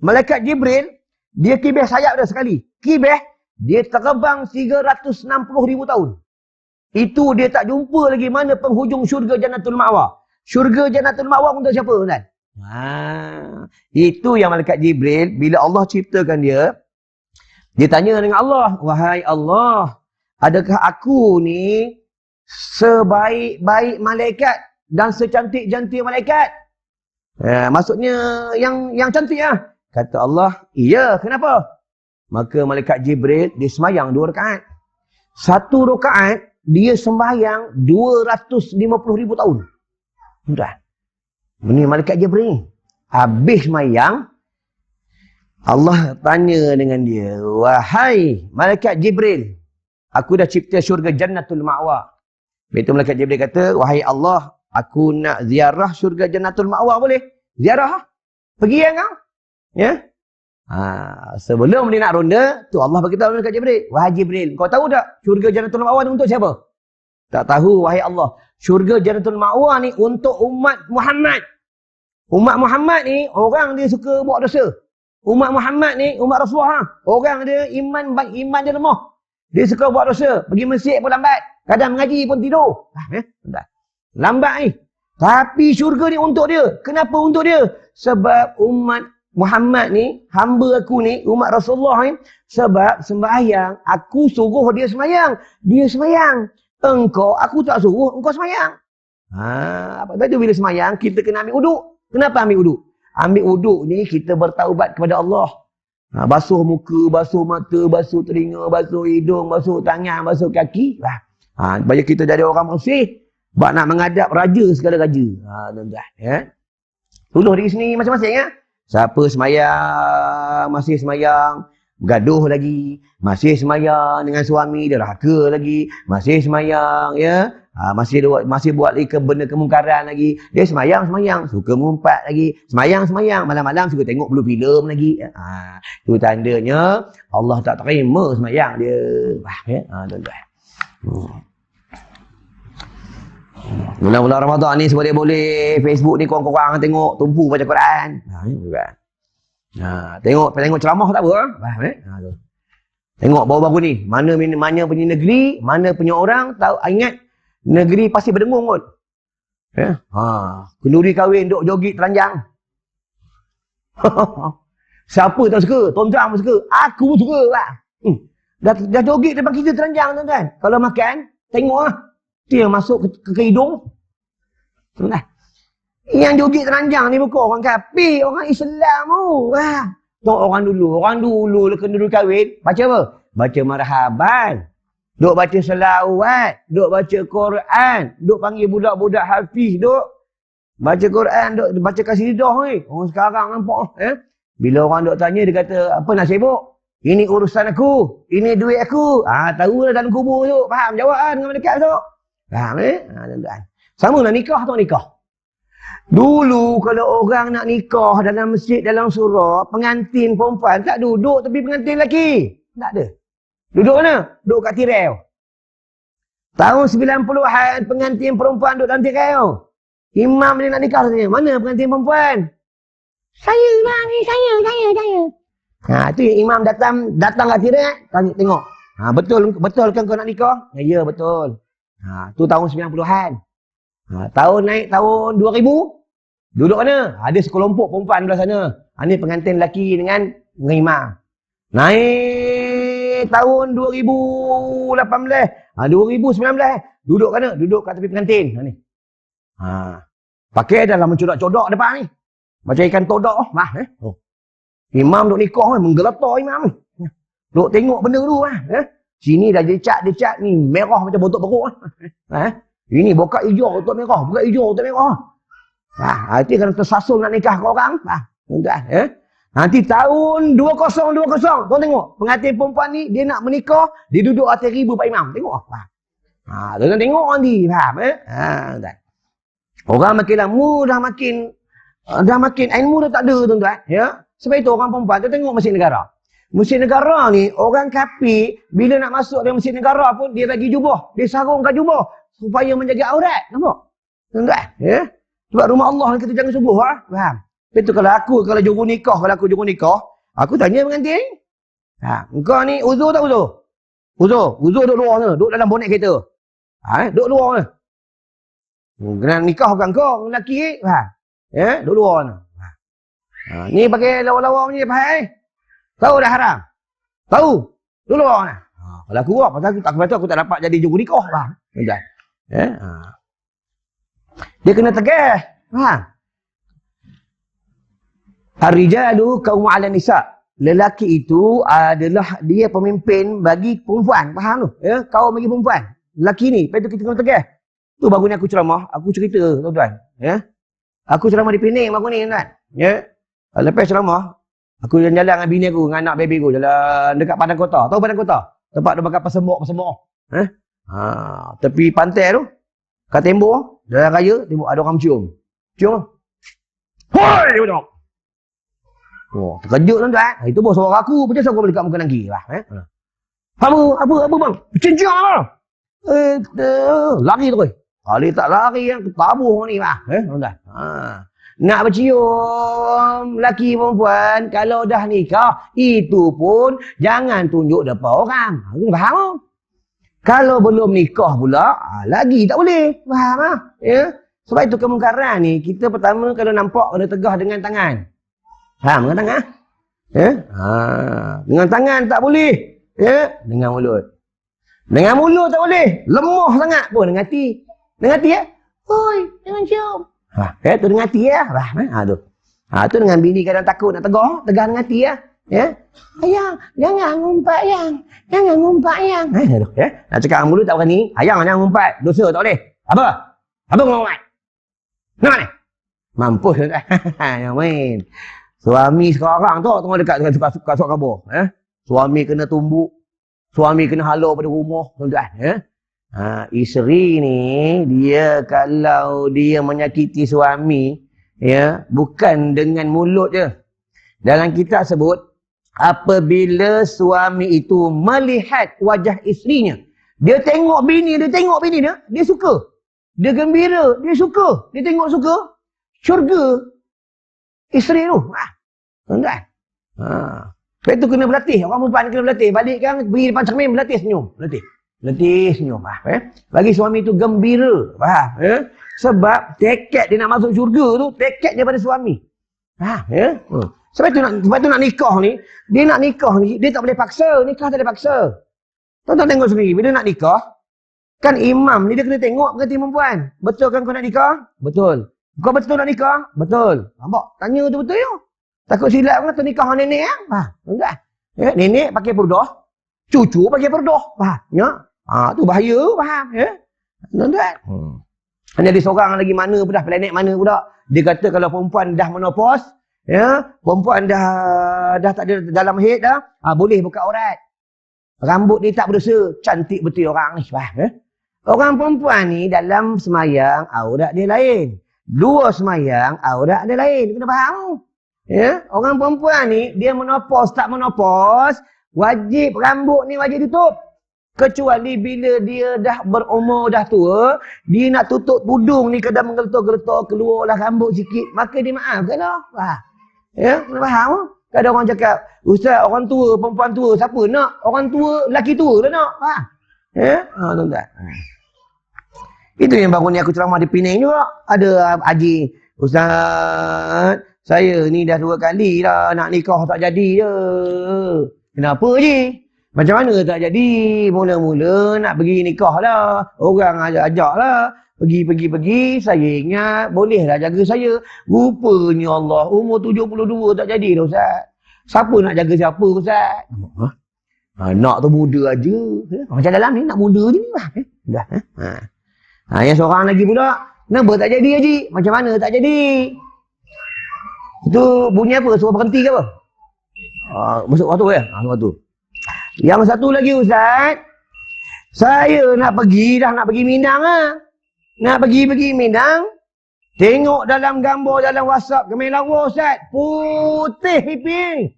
malaikat Jibril, dia kibeh sayap dia sekali. Kibeh, dia terbang 360,000 tahun. Itu dia tak jumpa lagi mana penghujung syurga Jannatul Ma'wa. Syurga Jannatul Ma'wa untuk siapa, tuan-tuan? Itu yang malaikat Jibril, bila Allah ciptakan dia tanya dengan Allah, wahai Allah, adakah aku ni sebaik-baik malaikat dan secantik-cantik malaikat? Maksudnya yang cantik lah. Kata Allah, iya, kenapa? Maka malaikat Jibril dia sembahyang 2 rakaat. 1 rakaat dia sembahyang 250,000 tahun. Sudah. Ini malaikat Jibril. Habis semayang, Allah tanya dengan dia, wahai malaikat Jibril, aku dah cipta syurga Jannatul Ma'wa. Betul malaikat Jibril kata, wahai Allah, aku nak ziarah syurga Jannatul Ma'wa, boleh? Ziarah? Pergi yang kau? Ya? Sebelum dia nak ronda, tu Allah beritahu malaikat Jibril, wahai Jibril, kau tahu tak syurga Jannatul Ma'wa ni untuk siapa? Tak tahu, wahai Allah. Syurga Jannatul Ma'wa ni untuk umat Muhammad. Umat Muhammad ni, orang dia suka buat dosa. Umat Muhammad ni, umat Rasulullah. Orang dia iman dia lemah. Dia suka buat dosa. Pergi masjid pun lambat. Kadang mengaji pun tidur. Lambat ni. Tapi syurga ni untuk dia. Kenapa untuk dia? Sebab umat Muhammad ni, hamba aku ni, umat Rasulullah ni, sebab sembahyang, aku suruh dia sembahyang. Dia sembahyang. Engkau, aku tak suruh, engkau sembahyang. Lepas tu bila sembahyang, kita kena ambil uduk. Kenapa ambil uduk? Ambil uduk ni kita bertaubat kepada Allah. Basuh muka, basuh mata, basuh telinga, basuh hidung, basuh tangan, basuh kaki. Supaya kita jadi orang bersih. Sebab nak menghadap raja segala raja. Tuan-tuan. Ya? Tuluh diri sendiri masing-masing. Ya? Siapa semayang, masih semayang, bergaduh lagi. Masih semayang dengan suami, dia rahaka lagi. Masih semayang, ya. Masih buat lagi benda kemungkaran lagi. Dia semayang, suka mengumpat lagi. Semayang, malam-malam suka tengok blue film lagi. Itu tandanya Allah tak terima semayang dia. Ya? Tuan-tuan. Bulan-bulan Ramadan ni boleh Facebook ni korang-korang tengok tumpu baca Quran. Tengok ceramah tak apa. Tengok baru-baru ni. Mana punya negeri, mana punya orang tahu ingat negeri pasti berdengung kot. Ya. Kenduri kahwin duk joget telanjang. Siapa tak suka? Tuan-tuan pun suka. Aku pun suka lah. Dah joget depan kita telanjang tuan-tuan. Kalau makan, tengok lah. Itu yang masuk ke hidung. Tuan-tuan. Yang joget telanjang ni bukan orang kafir, orang Islam tu. Tengok orang dulu kenduri kahwin, baca apa? Baca marhaban. Duk baca selawat, duk baca Quran, duk panggil budak-budak hafiz, duk baca Quran, duk baca kasidah ni. Orang sekarang nampak bila orang duk tanya dia kata, apa nak sibuk? Ini urusan aku, ini duit aku. Tahu lah dalam kubur tu, faham jawab dengan malaikat tu. Faham tuan-tuan. Sama nak nikah atau nikah? Dulu kalau orang nak nikah dalam masjid, dalam surau, pengantin perempuan tak duduk tepi pengantin lelaki. Tak ada. Duduk mana? Duduk kat tirai. Tahun 90-an pengantin perempuan duduk dalam tirai. Imam ni nak nikah tanya, mana pengantin perempuan? Saya lah ni, saya. Tu yang imam datang kat tirai, tengok. Betul kan kau nak nikah? Ya, betul. Tu tahun 90-an. Tahun naik tahun 2000, duduk mana? Ada sekelompok perempuan belah sana. Ini pengantin lelaki dengan imam. Naik tahun 2018, 2019, duduk mana? Duduk kat tepi pengantin. Pakai dalam mencodak-codak depan ni. Macam ikan todak. Imam duk nikah ni, menggeletar imam ni. Duk tengok benda dulu. Sini dah decat ni, merah macam botok beruk. Ini buka hijau untuk merah, buka hijau untuk merah. Nanti kena tersasul nak nikah ke orang. Nanti tahun 2020, tuan tengok. Pengantin perempuan ni, dia nak menikah, dia duduk atas ribu Pak Imam. Tengok. Tuan tengok nanti, faham? Orang makin lama, dah makin ilmu dah tak ada, tuan-tuan. Ya? Sebab itu orang perempuan, tu tengok Masjid Negara. Masjid Negara ni, orang kafir, bila nak masuk dalam Masjid Negara pun, dia bagi jubah. Dia sarungkan jubah. Supaya menjaga aurat. Nampak? Tuan-tuan. Ya? Sebab rumah Allah kita jangan sungguh. Faham? Itu kalau aku juru nikah, aku tanya pengantin. Engkau ni uzur tak uzur? Uzur duduk luar sana. Duduk dalam bonet kereta. Duduk luar sana. Kena nikah bukan kau, lelaki. Ya? Duduk luar sana. Ni pakai lawa-lawa punya pakai. Tahu dah haram? Tahu? Duduk luar sana. Kalau aku buat, pasal aku tak dapat jadi juru nikah. Faham? Tuan-tuan. Dia kena tegas. Faham? Ar-rijalu qawwamuna 'alan nisa. Lelaki itu adalah dia pemimpin bagi perempuan. Faham tu? Ya, kaum bagi perempuan. Lelaki ni, lepas tu kita kena tegas. Tu baru ni aku ceramah, aku cerita tuan-tuan, ya. Aku ceramah di Pening aku ni kan. Ya. Lepas ceramah, aku jalan dengan bini aku, dengan anak baby aku jalan dekat Padang Kota. Tahu Padang Kota? Tempat dia bakar pesemok. Tepi pantai tu, kat tembok, jalan raya, tembok ada orang cium. Cium. Hoi, dia tengok. Oh, terkejut tuan-tuan. Itu bos suara aku, macam aku boleh dekat muka lagi lah. Apa bang? Cincang lah. Lari tu koi. Kali tak lari yang ketabuh ni lah. Tuan-tuan. Nak bercium laki perempuan kalau dah nikah, itu pun jangan tunjuk depan orang. Kena faham tak? Kalau belum nikah pula, lagi tak boleh. Faham tak? Ya? Sebab itu kemungkaran ni, kita pertama kalau nampak kena tegah dengan tangan. Faham dengan tangan? Ya? Dengan tangan tak boleh. Ya? Dengan mulut. Dengan mulut tak boleh. Lemah sangat pun dengan hati. Dengan hati ya? Oi, jangan cium. Tu dengan hati ya. Tu. Tu dengan bini kadang takut nak tegah dengan hati ya. Ya. Ayang, jangan ngumpat yang. Jangan ngumpat yang. Ya. Nak cakap dengan mulut tak berani. Ayang jangan ngumpat. Dosa tak boleh. Apa? Apa ngumpat? Nak ni? Mampus kan? Yang main. Suami sekarang tu tengok dekat kasut kabur. Suami kena tumbuk. Suami kena halau pada rumah. Tuan-tuan. Ya. Isteri ni, dia kalau dia menyakiti suami, ya, bukan dengan mulut je. Dalam kitab sebut, apabila suami itu melihat wajah isterinya, dia tengok bini dia, dia suka. Dia gembira, dia suka. Dia tengok suka, syurga isteri tu. Tuan-tuan. Lepas tu kena berlatih. Orang perempuan kena berlatih. Balik kan, pergi depan cermin, berlatih senyum. Letih senyum. Bagi suami tu gembira. Faham? Sebab tekad dia nak masuk syurga tu, tekad daripada suami. Sebab tu nak nikah ni, dia tak boleh paksa. Nikah tak boleh paksa. Tuan-tuan tengok sendiri, bila nak nikah, kan imam ni dia kena tengok berarti perempuan. Betul kan kau nak nikah? Betul. Kau betul nak nikah? Betul. Nampak? Tanya tu betul ya. Takut silap kan tu nikah dengan nenek kan? Tuan-tuan. Nenek pakai purdah, cucu pakai purdah. Faham? Ya? Tu bahaya, faham? Ya? Tuan-tuan. Jadi seorang lagi mana pun dah, planet mana pun dah. Dia kata kalau perempuan dah menopause, ya, perempuan dah tak ada dalam haid dah, boleh buka aurat. Rambut dia tak berdosa, cantik betul orang ni, faham? Ya? Orang perempuan ni dalam semayang, aurat dia lain. Dua semayang, aurat dia lain. Kena faham? Ya? Orang perempuan ni, dia menopause tak menopause, wajib rambut ni wajib tutup. Kecuali bila dia dah berumur, dah tua, dia nak tutup tudung ni kadang menggeletar-geletar, keluarlah rambut sikit, maka dia maafkan lah. Ya, kena faham? Kadang orang cakap, Ustaz, orang tua, perempuan tua, siapa nak? Orang tua, lelaki tua lah nak. Ya, tuan-tuan. Itu yang baru ni aku ceramah di Pening juga. Ada haji, Ustaz, saya ni dah 2 kali dah nak nikah tak jadi je. Kenapa je? Macam mana tak jadi? Mula-mula nak pergi nikah lah. Orang ajak lah. Pergi. Saya ingat bolehlah jaga saya. Rupanya Allah, umur 72 tak jadi dah Ustaz. Siapa nak jaga siapa Ustaz? Nak tu muda aja. Macam dalam ni nak muda je. Dah. Yang seorang lagi pula. Kenapa tak jadi Haji? Macam mana tak jadi? Itu bunyi apa? Suruh berhenti ke apa? Masuk waktu ya? Waktu. Yang satu lagi Ustaz, saya nak pergi Minang lah. Nak pergi Minang, tengok dalam gambar dalam WhatsApp Kemelarwa Ustaz, putih pipi.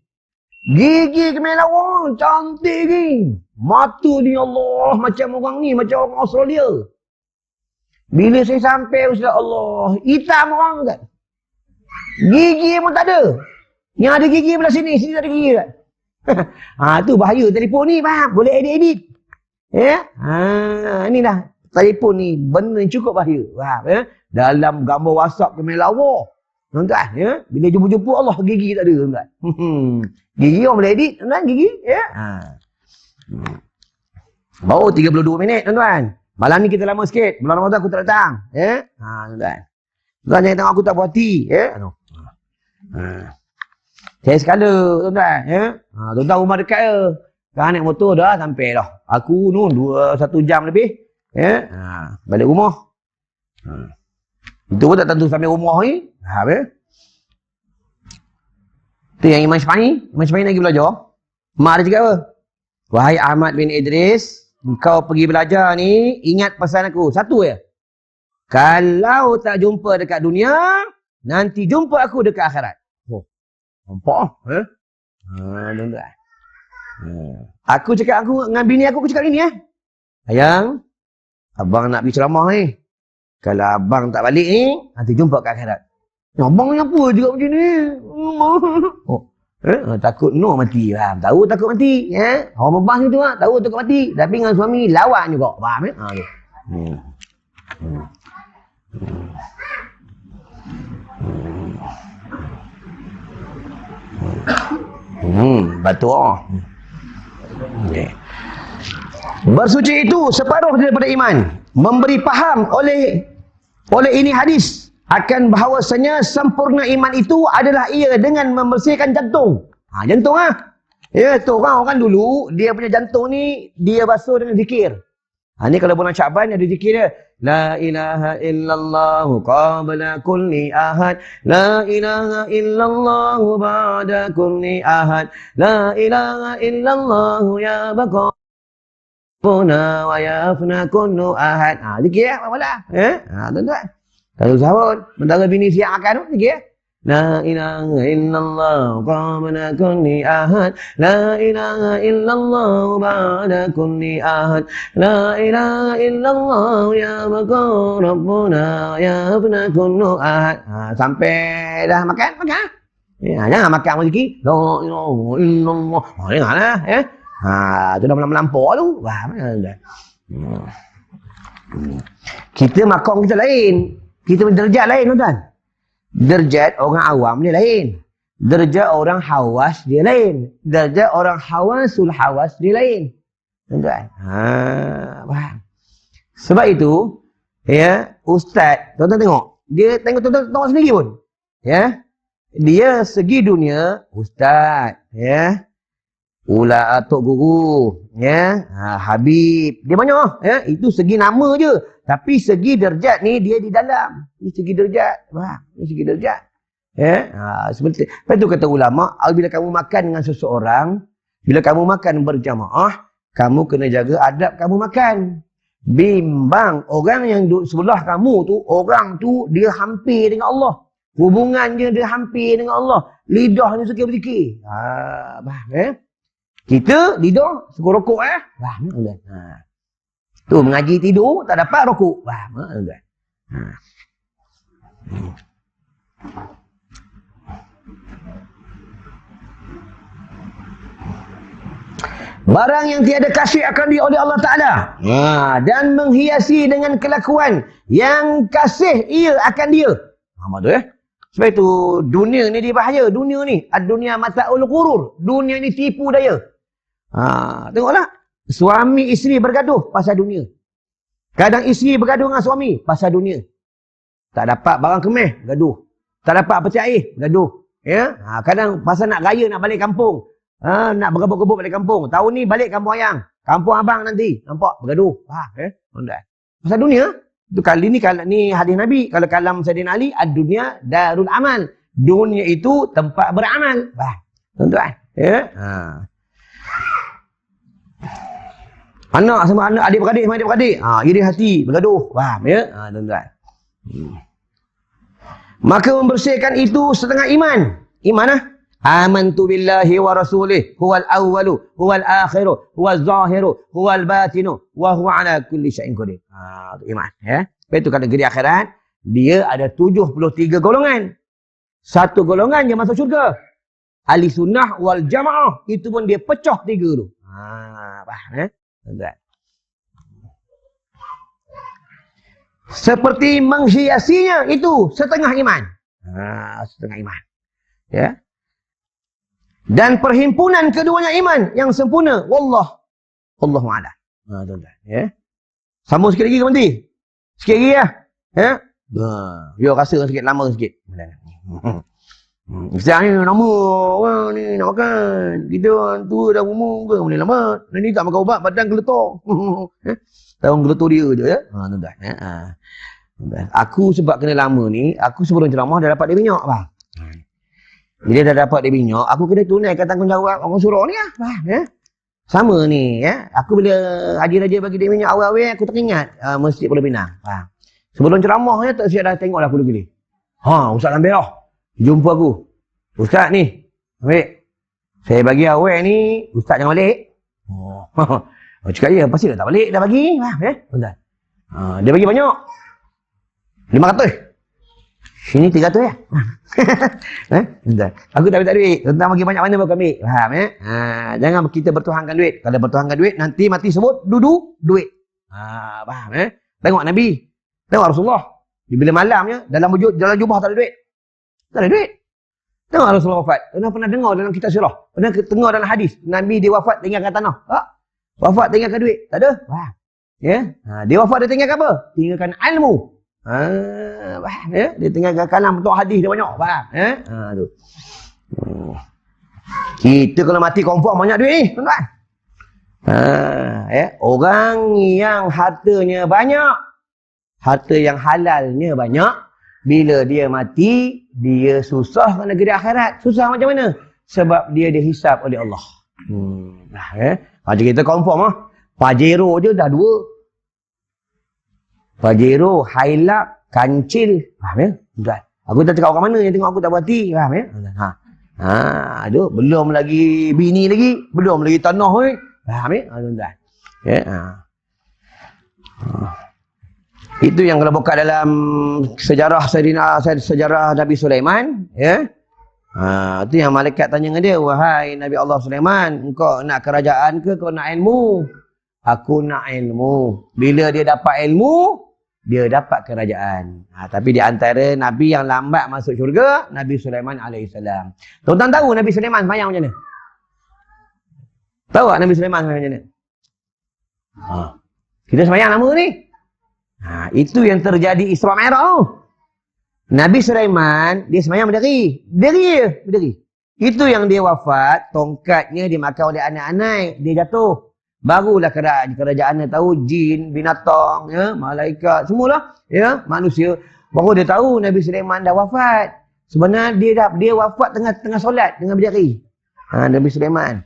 Gigi Kemelarwa cantik ni. Mata ni Allah macam orang ni, macam orang Australia. Bila saya sampai Ustaz, Allah, hitam orang Ustaz. Gigi pun tak ada. Yang ada gigi belah sini tak ada gigi Ustaz. Tu bahaya telefon ni, faham? Boleh edit. Ya? Inilah telefon ni benda yang cukup bahaya, faham ya? Dalam gambar WhatsApp Kemelarwa. Tuan-tuan, ya? Bila jumpa-jumpa Allah gigi tak ada, tuan-tuan. Gigi orang boleh edit, tuan-tuan, gigi, ya? Baru 32 minit, tuan-tuan. Malam ni kita lama sikit. Bulan Ramadan aku tak datang, ya? Tuan-tuan. Tuan jangan tengok aku tak puas hati, ya? Saya sekala, tuan-tuan, ya? Tuan-tuan rumah dekat je. Sekarang naik motor dah sampai dah. Aku nun 1 jam lebih, ya? Balik rumah. Itu pun tak tentu sampai rumah ni. Apa? Tu yang Imam Syafi'i. Imam Syafi'i lagi belajar. Mak dia cakap apa? Wahai Ahmad bin Idris, kau pergi belajar ni, ingat pesan aku. Satu je. Kalau tak jumpa dekat dunia, nanti jumpa aku dekat akhirat. Oh, nampak? Tuan-tuan. Aku cakap dengan bini aku cakap gini Sayang, abang nak pergi ceramah ni. Kalau abang tak balik ni, nanti jumpa kat akhirat. Abang ni apa juga macam ni? Takut mati. Faham? Tahu takut mati. Orang membahas itu tahu takut mati. Tapi dengan suami lawan juga. Faham? Betul. Okay. Bersuci itu separuh daripada iman. Memberi faham oleh ini hadis akan bahawasanya sempurna iman itu adalah ia dengan membersihkan jantung. Jantung Ya, tu orang dulu dia punya jantung ni dia basuh dengan zikir. Ni kalau bulan Syaban ada zikir dia. La ilaha illallah qabla kulli ahad. La ilaha illallah ba'da kulli ahad. La ilaha illallah ya baqa Puna wa yafna kullu ahad. Zikir malam. Tuan-tuan. Kalau sahur, mentara bini siap makan tu, zikir. La ilaha illallah qabla kulli ahad. La ilaha illallah ba'da kulli ahad. La ilaha illallah ya baqa rabbuna ya yafna kullu ahad. Sampai dah makan. Jangan makan zikir. La ilaha illallah. Dengarlah, tu dah melampau tu. Kita makom kita lain. Kita derajat lain tuan-tuan. Derajat orang awam dia lain. Derajat orang hawas dia lain. Derajat orang hawasul hawas dia lain. Tuan-tuan. Faham. Sebab itu, ustaz, tuan-tuan tengok. Dia tengok sendiri pun. Dia segi dunia, ustaz, Tok Guru, Habib, dia banyak, itu segi nama je. Tapi segi derajat ni dia di dalam. Ini segi derajat, ini segi derajat. Seperti itu kata ulama, bila kamu makan dengan seseorang, bila kamu makan berjamaah, kamu kena jaga adab kamu makan. Bimbang orang yang duduk sebelah kamu tu, orang tu dia hampir dengan Allah. Hubungannya dia hampir dengan Allah. Lidahnya suka berzikir. Faham, Kita lidah suka rokok Faham tuan? Tu mengaji tidur tak dapat rokok. Faham tuan? Barang yang tiada kasih akan dia oleh Allah Ta'ala. Dan menghiasi dengan kelakuan yang kasih ia akan dia. Faham tu Sebab itu dunia ni dia bahaya. Dunia ni ad-dunya mata'ul ghurur. Dunia ni tipu daya. Tengoklah. Suami isteri bergaduh pasal dunia. Kadang isteri bergaduh dengan suami pasal dunia. Tak dapat barang kemas, gaduh. Tak dapat pecah air, gaduh. Kadang pasal nak raya, nak balik kampung. Nak bergebuk-gebuk balik kampung. Tahun ni balik kampung ayang. Kampung abang nanti. Nampak? Bergaduh. Pasal dunia. Itu kali ni hadis Nabi. Kalau kalam Sayyidina Ali, ad-dunya darul amal. Dunia itu tempat beramal. Tuan-tuan. Anak sama anak, adik-beradik sama adik-beradik. Iri hati, bergaduh. Faham tuan-tuan. Maka membersihkan itu setengah iman. Iman Amantu billahi wa rasulih huwal awwalu huwal akhiru huwal zahiru huwal batinu wa huwa ala kulli syai'in qadir. Iman Itu kategori akhirat, dia ada 73 golongan. Satu golongan yang masuk syurga. Ahli sunnah wal jamaah, itu pun dia pecah 3 tu. Faham Seperti menghiasinya itu setengah iman. Setengah iman. Dan perhimpunan keduanya iman yang sempurna. Wallahu a'lam. Tuan-tuan. Sambung sikit lagi ke nanti? Sikit lagi biar rasa sikit lama sikit. Sekarang ni lama orang ni nak makan. Kita tua dah umur ke boleh lama. Ni tak makan ubat badan geletar. Tahun geletar dia je tuan-tuan. Aku sebab kena lama ni, aku sebelum ceramah dah dapat dia minyak, bang. Bila dah dapat dia minyak, aku kena tunaikan tanggungjawab orang surau ni lah, bang. Ya? Sama ni, ya. Aku bila Haji Raja bagi dia minyak awal-awal, aku teringat Masjid Pulau Pinang. Bang. Sebelum ceramahnya, tak siap dah tengok dah aku dulu. Ustaz ambil lah. Jumpa aku. Ustaz ni, ambil. Saya bagi awal ni, Ustaz jangan balik. Cakap ya, pasti dah tak balik, dah bagi. Ustaz. Dia bagi banyak. 500. Sini 300 ya. Aku tak minta duit. Tentang bagi banyak mana baru ambil. Faham ya? Jangan kita bertuhankan duit. Kalau bertuhankan duit, nanti mati sebut duit. Faham ya? Tengok Nabi. Tengok Rasulullah. Bila malamnya, dalam jubah tak ada duit. Tak ada duit. Tengok Rasulullah wafat. Pernah dengar dalam kitab sirah. Pernah dengar dalam hadis. Nabi dia wafat tinggalkan tanah. Wafat tinggalkan duit. Tak ada. Faham? Ya? Dia wafat dia tinggalkan apa? Tinggalkan ilmu. Faham ya? Dia tinggalkan kalam untuk hadis dia banyak. Faham ya? Tu. Kita kalau mati confirm banyak duit ni, tuan-tuan. Ya? Orang yang hartanya banyak, harta yang halalnya banyak, bila dia mati, dia susah ke negeri akhirat. Susah macam mana? Sebab dia dihisap oleh Allah. Ya? Macam kita confirm Pajero je dah 2. Pajero, Hilux, Kancil. Faham ya? Tuan. Aku tak cakap orang mana yang tengok aku tak berhati. Faham ya? Aduh, belum lagi bini lagi. Belum lagi tanah ni. Faham ya? Tuan. Ya? Itu yang kalau buka dalam sejarah sejarah Nabi Sulaiman. Ya? Itu yang malaikat tanya dengan dia. Wahai Nabi Allah Sulaiman, engkau nak kerajaan ke kau nak ilmu? Aku nak ilmu. Bila dia dapat ilmu, dia dapat kerajaan. Tapi di antara Nabi yang lambat masuk syurga, Nabi Sulaiman AS. Tuan-tuan tahu Nabi Sulaiman semayang macam mana? Tahu tak Nabi Sulaiman semayang macam mana? Kita semayang lama ni. Itu yang terjadi Isra Mi'raj tu. Nabi Sulaiman, dia semayang berdiri. Berdiri. Itu yang dia wafat, tongkatnya dimakan oleh anak-anak, dia jatuh. Barulah kerajaan dia tahu jin, binatang, ya, malaikat, semualah, ya, manusia. Baru dia tahu Nabi Sulaiman dah wafat. Sebenarnya dia wafat tengah solat dengan berdiri. Nabi Sulaiman.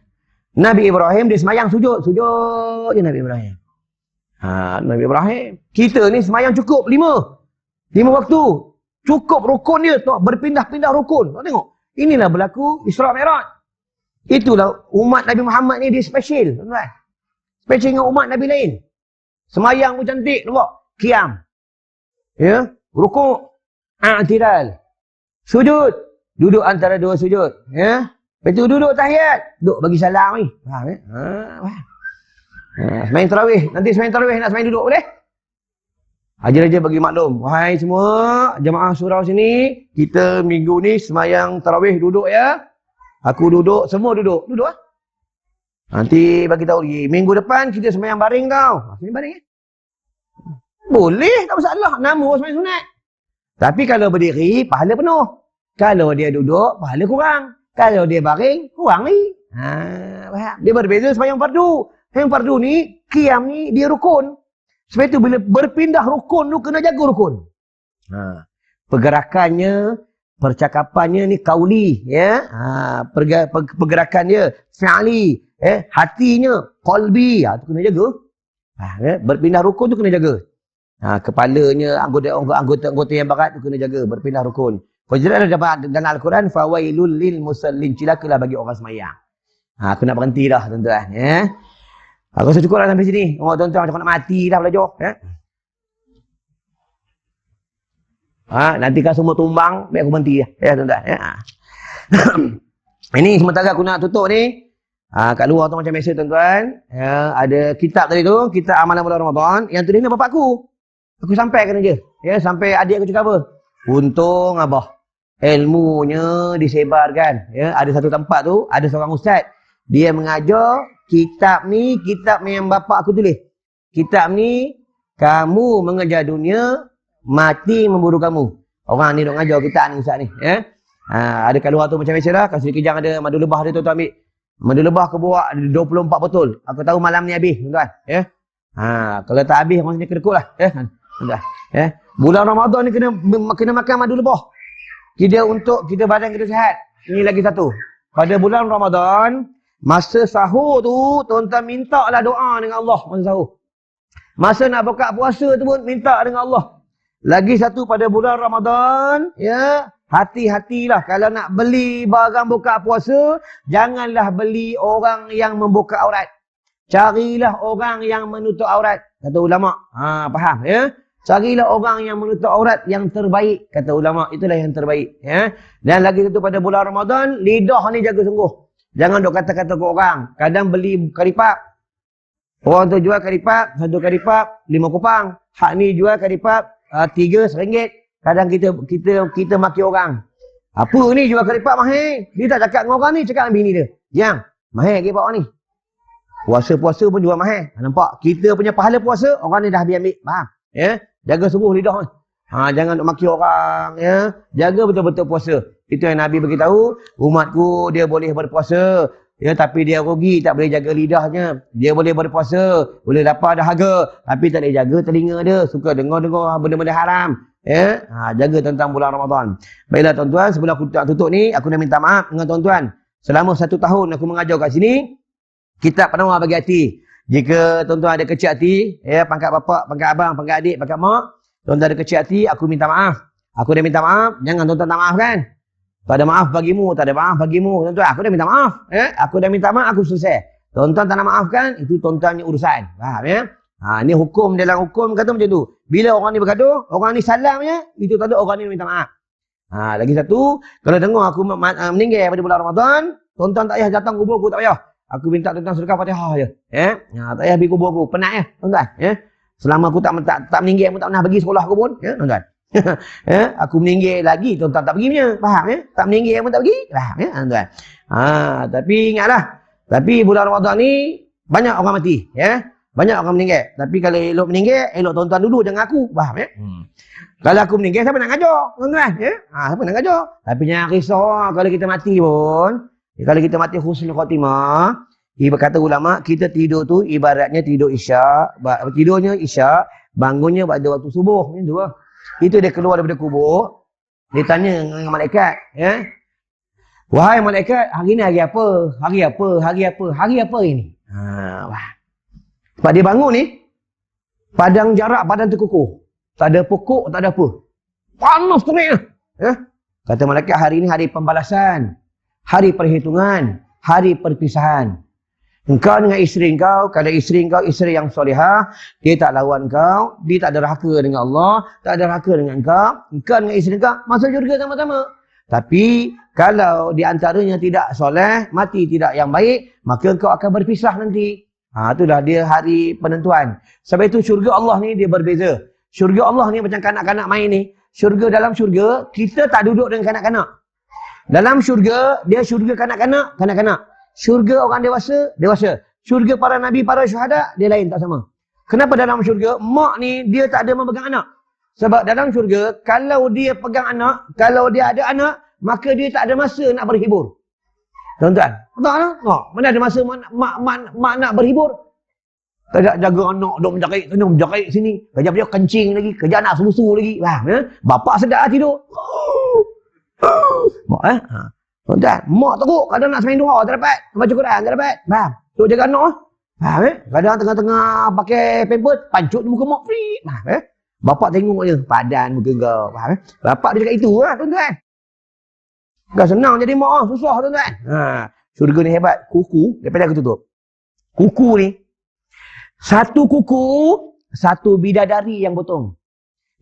Nabi Ibrahim dia semayang sujud je Nabi Ibrahim. Nabi Ibrahim. Kita ni semayang cukup 5 waktu. Cukup rukun dia tu berpindah-pindah rukun. Tengok. Inilah berlaku Isra Mi'raj. Itulah umat Nabi Muhammad ni dia special, tuan-tuan. Special dengan umat Nabi lain. Semayang pun cantik, nampak? Qiyam. Ya, rukuk, i'tidal. Sujud, duduk antara 2 sujud, ya. Lepas tu duduk tahiyat, duduk bagi salam ni. Faham ya? Semayang tarawih, nanti semayang tarawih nak semayang duduk boleh? Haji Raja bagi maklum, wahai semua jemaah surau sini, kita minggu ni semayang tarawih duduk ya. Aku duduk, semua duduk. Duduk lah. Nanti bagi tahu lagi, minggu depan kita semayang baring tau. Semayang baring ya? Boleh, tak masalah. Nama semayang sunat. Tapi kalau berdiri, pahala penuh. Kalau dia duduk, pahala kurang. Kalau dia baring, kurang ni. Dia berbeza semayang fardu. Yang fardu ni, qiyam ni, dia rukun. Sebab itu bila berpindah rukun tu, kena jaga rukun. Pergerakannya, percakapannya ni kauli. Ya? Pergerakan dia, fi'ali. Hatinya, qalbi. Itu kena jaga. Berpindah rukun tu kena jaga. Kepalanya, anggota yang barat tu kena jaga. Berpindah rukun. Kalau jelas dalam Al-Quran, fawailul lil musallin. Cilakalah bagi orang semayang. Aku nak berhenti dah, tuan-tuan. Ya? Aku rasa cukup lah sampai sini. Tuan-tuan macam nak mati dah belajar. Ya? Nanti kan semua tumbang, biar aku berhenti lah. Ya, tuan-tuan. Ya? Ini sementara aku nak tutup ni. Kat luar tu macam biasa, tuan-tuan. Ya, ada kitab tadi tu, kitab amalan bulan Ramadan. Yang tulis ni bapak aku. Aku sampaikan aja. Ya, sampai adik aku cakap apa? Untung abah. Ilmunya disebarkan. Ya, ada satu tempat tu, ada seorang ustaz. Dia mengajar kitab ni yang bapak aku tulis. Kitab ni, kamu mengejar dunia, mati memburu kamu. Orang ni duk ngajar kitab ni ustaz ni. Ya. Ada kat luar tu macam biasa lah. Kasih Kejang ada madu lebah dia tu ambil. Madu lebah aku bawa 24 botol. Aku tahu malam ni habis, tuan-tuan. Ya. Kalau tak habis, orang sini kedekut lah. Ya. Sudah. Bulan Ramadan ni kena makan madu lebah. Untuk kita badan kita sihat. Ini lagi satu. Pada bulan Ramadan, masa sahur tu, tuan-tuan minta lah doa dengan Allah masa sahur. Masa nak buka puasa tu pun minta dengan Allah. Lagi satu pada bulan Ramadan, ya, hati-hatilah kalau nak beli barang buka puasa, janganlah beli orang yang membuka aurat. Carilah orang yang menutup aurat, kata ulama. Faham ya? Carilah orang yang menutup aurat yang terbaik, kata ulama. Itulah yang terbaik, ya. Dan lagi satu pada bulan Ramadan, lidah ni jaga sungguh. Jangan duk kata-kata ke orang. Kadang beli karipap. Orang tu jual karipap, satu karipap 5 kupang. Hak ni jual karipap 3 RM1. Kadang kita maki orang. Apa ni jual karipap mahal? Dia tak cakap dengan orang ni, cakap dengan bini dia. Yang mahal karipap orang ni. Puasa-puasa pun jual mahal. Nampak? Kita punya pahala puasa, orang ni dah ambil. Faham? Ya? Jaga sungguh lidah ni. Jangan nak maki orang, ya. Jaga betul-betul puasa. Itu yang Nabi beritahu, umatku dia boleh berpuasa, ya, tapi dia rugi, tak boleh jaga lidahnya. Dia boleh berpuasa, boleh dapat dahaga, tapi tak boleh jaga telinga dia, suka dengar-dengar benda-benda haram. Ya, jaga tentang bulan Ramadan. Baiklah tuan-tuan, sebelum aku tutup ni, aku nak minta maaf dengan tuan-tuan. Selama 1 tahun aku mengajar kat sini, kitab penawar bagi hati. Jika tuan-tuan ada kecil hati, ya, pangkat bapak, pangkat abang, pangkat adik, pangkat mak, tuan-tuan ada kecil hati, aku minta maaf. Aku dah minta maaf, jangan tuan-tuan tak maaf kan? Tak ada maaf bagimu, tak ada maaf bagimu. Tuan-tuan, aku dah minta maaf. Ya? Aku dah minta maaf, aku selesai. Tuan-tuan tak nak maafkan, itu tuan-tuan punya urusan. Faham ya? Ini hukum, dalam hukum kata macam tu. Bila orang ni bergaduh, orang ni salamnya, itu tanda orang ni minta maaf. Lagi satu, kalau dengar aku meninggal pada bulan Ramadan, tuan-tuan tak payah datang kubur aku, tak payah. Aku minta tuan-tuan sedekah Fatihah je. Ya? Tak payah pergi kubur aku. Penat ya, tuan-tuan. Ya? Selama aku tak meninggal, aku tak pernah pergi sekolah aku pun. Ya, tuan-tuan. Ya? Aku meninggal lagi, tuan-tuan tak pergi punya. Faham ya? Tak meninggal pun tak pergi. Faham ya, tuan-tuan. Tapi ingatlah. Tapi bulan Ramadan ni, banyak orang mati. Ya? Banyak orang meninggal. Tapi kalau elok meninggal, elok tuan-tuan dulu, jangan aku. Faham ya? Kalau aku meninggal, siapa nak ngajar? Tuan-tuan. Ya? Siapa nak ngajar? Tapi jangan risau kalau kita mati pun. Kalau kita mati husnul khatimah, kata ulama, kita tidur tu ibaratnya tidur isyak, tidurnya isyak, bangunnya pada waktu subuh. Itu lah. Itu dia keluar daripada kubur, dia tanya dengan malaikat, ya. Wahai malaikat, hari ni hari apa? Hari apa? Hari apa? Hari apa ini? Sebab dia bangun ni, padang jarak, badan terkukuh. Tak ada pokok, tak ada apa. Panas terik. Ya. Kata malaikat, hari ni hari pembalasan. Hari perhitungan, hari perpisahan. Engkau dengan isteri engkau, kalau isteri engkau isteri yang solehah, dia tak lawan engkau, dia tak ada rahaka dengan Allah, tak ada rahaka dengan engkau, engkau dengan isteri engkau masuk syurga sama-sama. Tapi kalau di antaranya tidak soleh, mati tidak yang baik, maka engkau akan berpisah nanti. Itulah dia hari penentuan. Sebab itu syurga Allah ni dia berbeza. Syurga Allah ni macam kanak-kanak main ni. Dalam syurga, kita tak duduk dengan kanak-kanak. Dalam syurga, dia syurga kanak-kanak. Syurga orang dewasa. Syurga para nabi, para syuhada, dia lain, tak sama. Kenapa dalam syurga, mak ni dia tak ada memegang anak. Sebab dalam syurga, kalau dia pegang anak, kalau dia ada anak, maka dia tak ada masa nak berhibur. Tuan-tuan, betul tak? Mana ada masa mak nak berhibur? Tak jaga anak, duk menjerit sini. Kejap-kejap kencing lagi, kejap nak susu lagi. Faham ya? Bapak sedap tidur. Mak tuan-tuan, mak teruk kadang nak semain duha tak dapat, baca Quran tak dapat. Faham? Duk jaga anak. Faham kadang tengah-tengah pakai pampers, pancut muka mak free. Faham bapak tengok je padan muka kau. Faham bapak dia cakap itu lah tuan-tuan. Bukan senang jadi mak, susah tuan-tuan. Syurga ni hebat. Kuku, daripada aku tutup. Kuku ni, satu kuku, satu bidadari yang potong.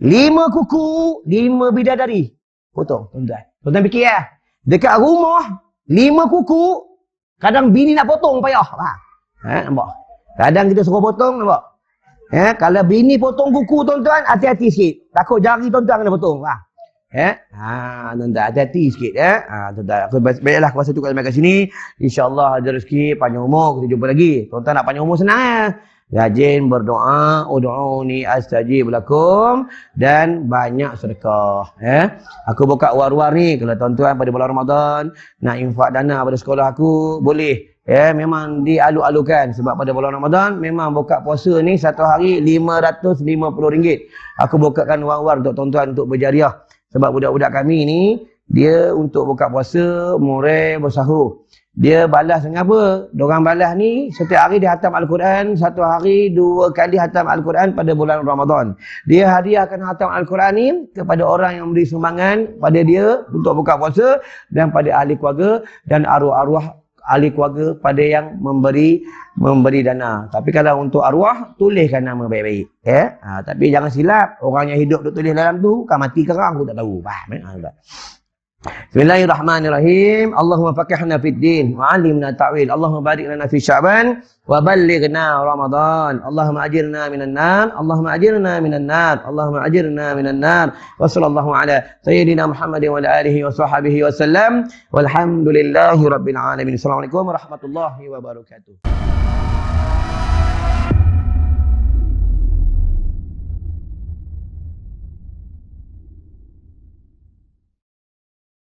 5 kuku, 5 bidadari potong, tuan-tuan. Tuan-tuan fikir lah. Dekat rumah, 5 kuku, kadang bini nak potong payah. Nampak? Kadang kita suruh potong, nampak? Kalau bini potong kuku, tuan-tuan, hati-hati sikit. Takut jari tuan-tuan kena potong. Tuan-tuan, hati-hati sikit. Tuan-tuan, baiklah aku rasa cukup sampai kat sini. InsyaAllah ada rezeki, panjang umur, kita jumpa lagi. Tuan-tuan nak panjang umur senang. Rajin berdoa, ud'uni astajib lakum, dan banyak sedekah. Aku buka war-war ni kalau tuan-tuan pada bulan Ramadan nak infak dana pada sekolah aku, boleh. Memang dialu-alukan sebab pada bulan Ramadan memang buka puasa ni satu hari RM550. Aku bukakan war-war untuk tuan-tuan untuk berjariah. Sebab budak-budak kami ni dia untuk buka puasa, murai, bersahur. Dia balas dengan apa? Diorang balas ni setiap hari dia hatam Al-Quran, satu hari 2 kali hatam Al-Quran pada bulan Ramadan. Dia hadiahkan hatam Al-Quran ni kepada orang yang beri sumbangan pada dia untuk buka puasa, dan pada ahli keluarga dan arwah-arwah ahli keluarga pada yang memberi dana. Tapi kalau untuk arwah, tuliskan nama baik-baik. Tapi jangan silap, orang yang hidup tu tulis dalam tu kan mati kerang, aku tak tahu. Faham tak? Bismillahirrahmanirrahim. Allahumma faqihna fid din wa 'allimna ta'wil. Allahumma barik lana fi Sya'ban wa ballighna Ramadan. Allahumma ajirna minan nar. Allahumma ajirna minan nar. Allahumma ajirna minan nar. Wa sallallahu ala sayyidina Muhammadin wa ala alihi wa sahbihi wa sallam. Walhamdulillahi rabbil alamin. Assalamualaikum warahmatullahi wabarakatuh.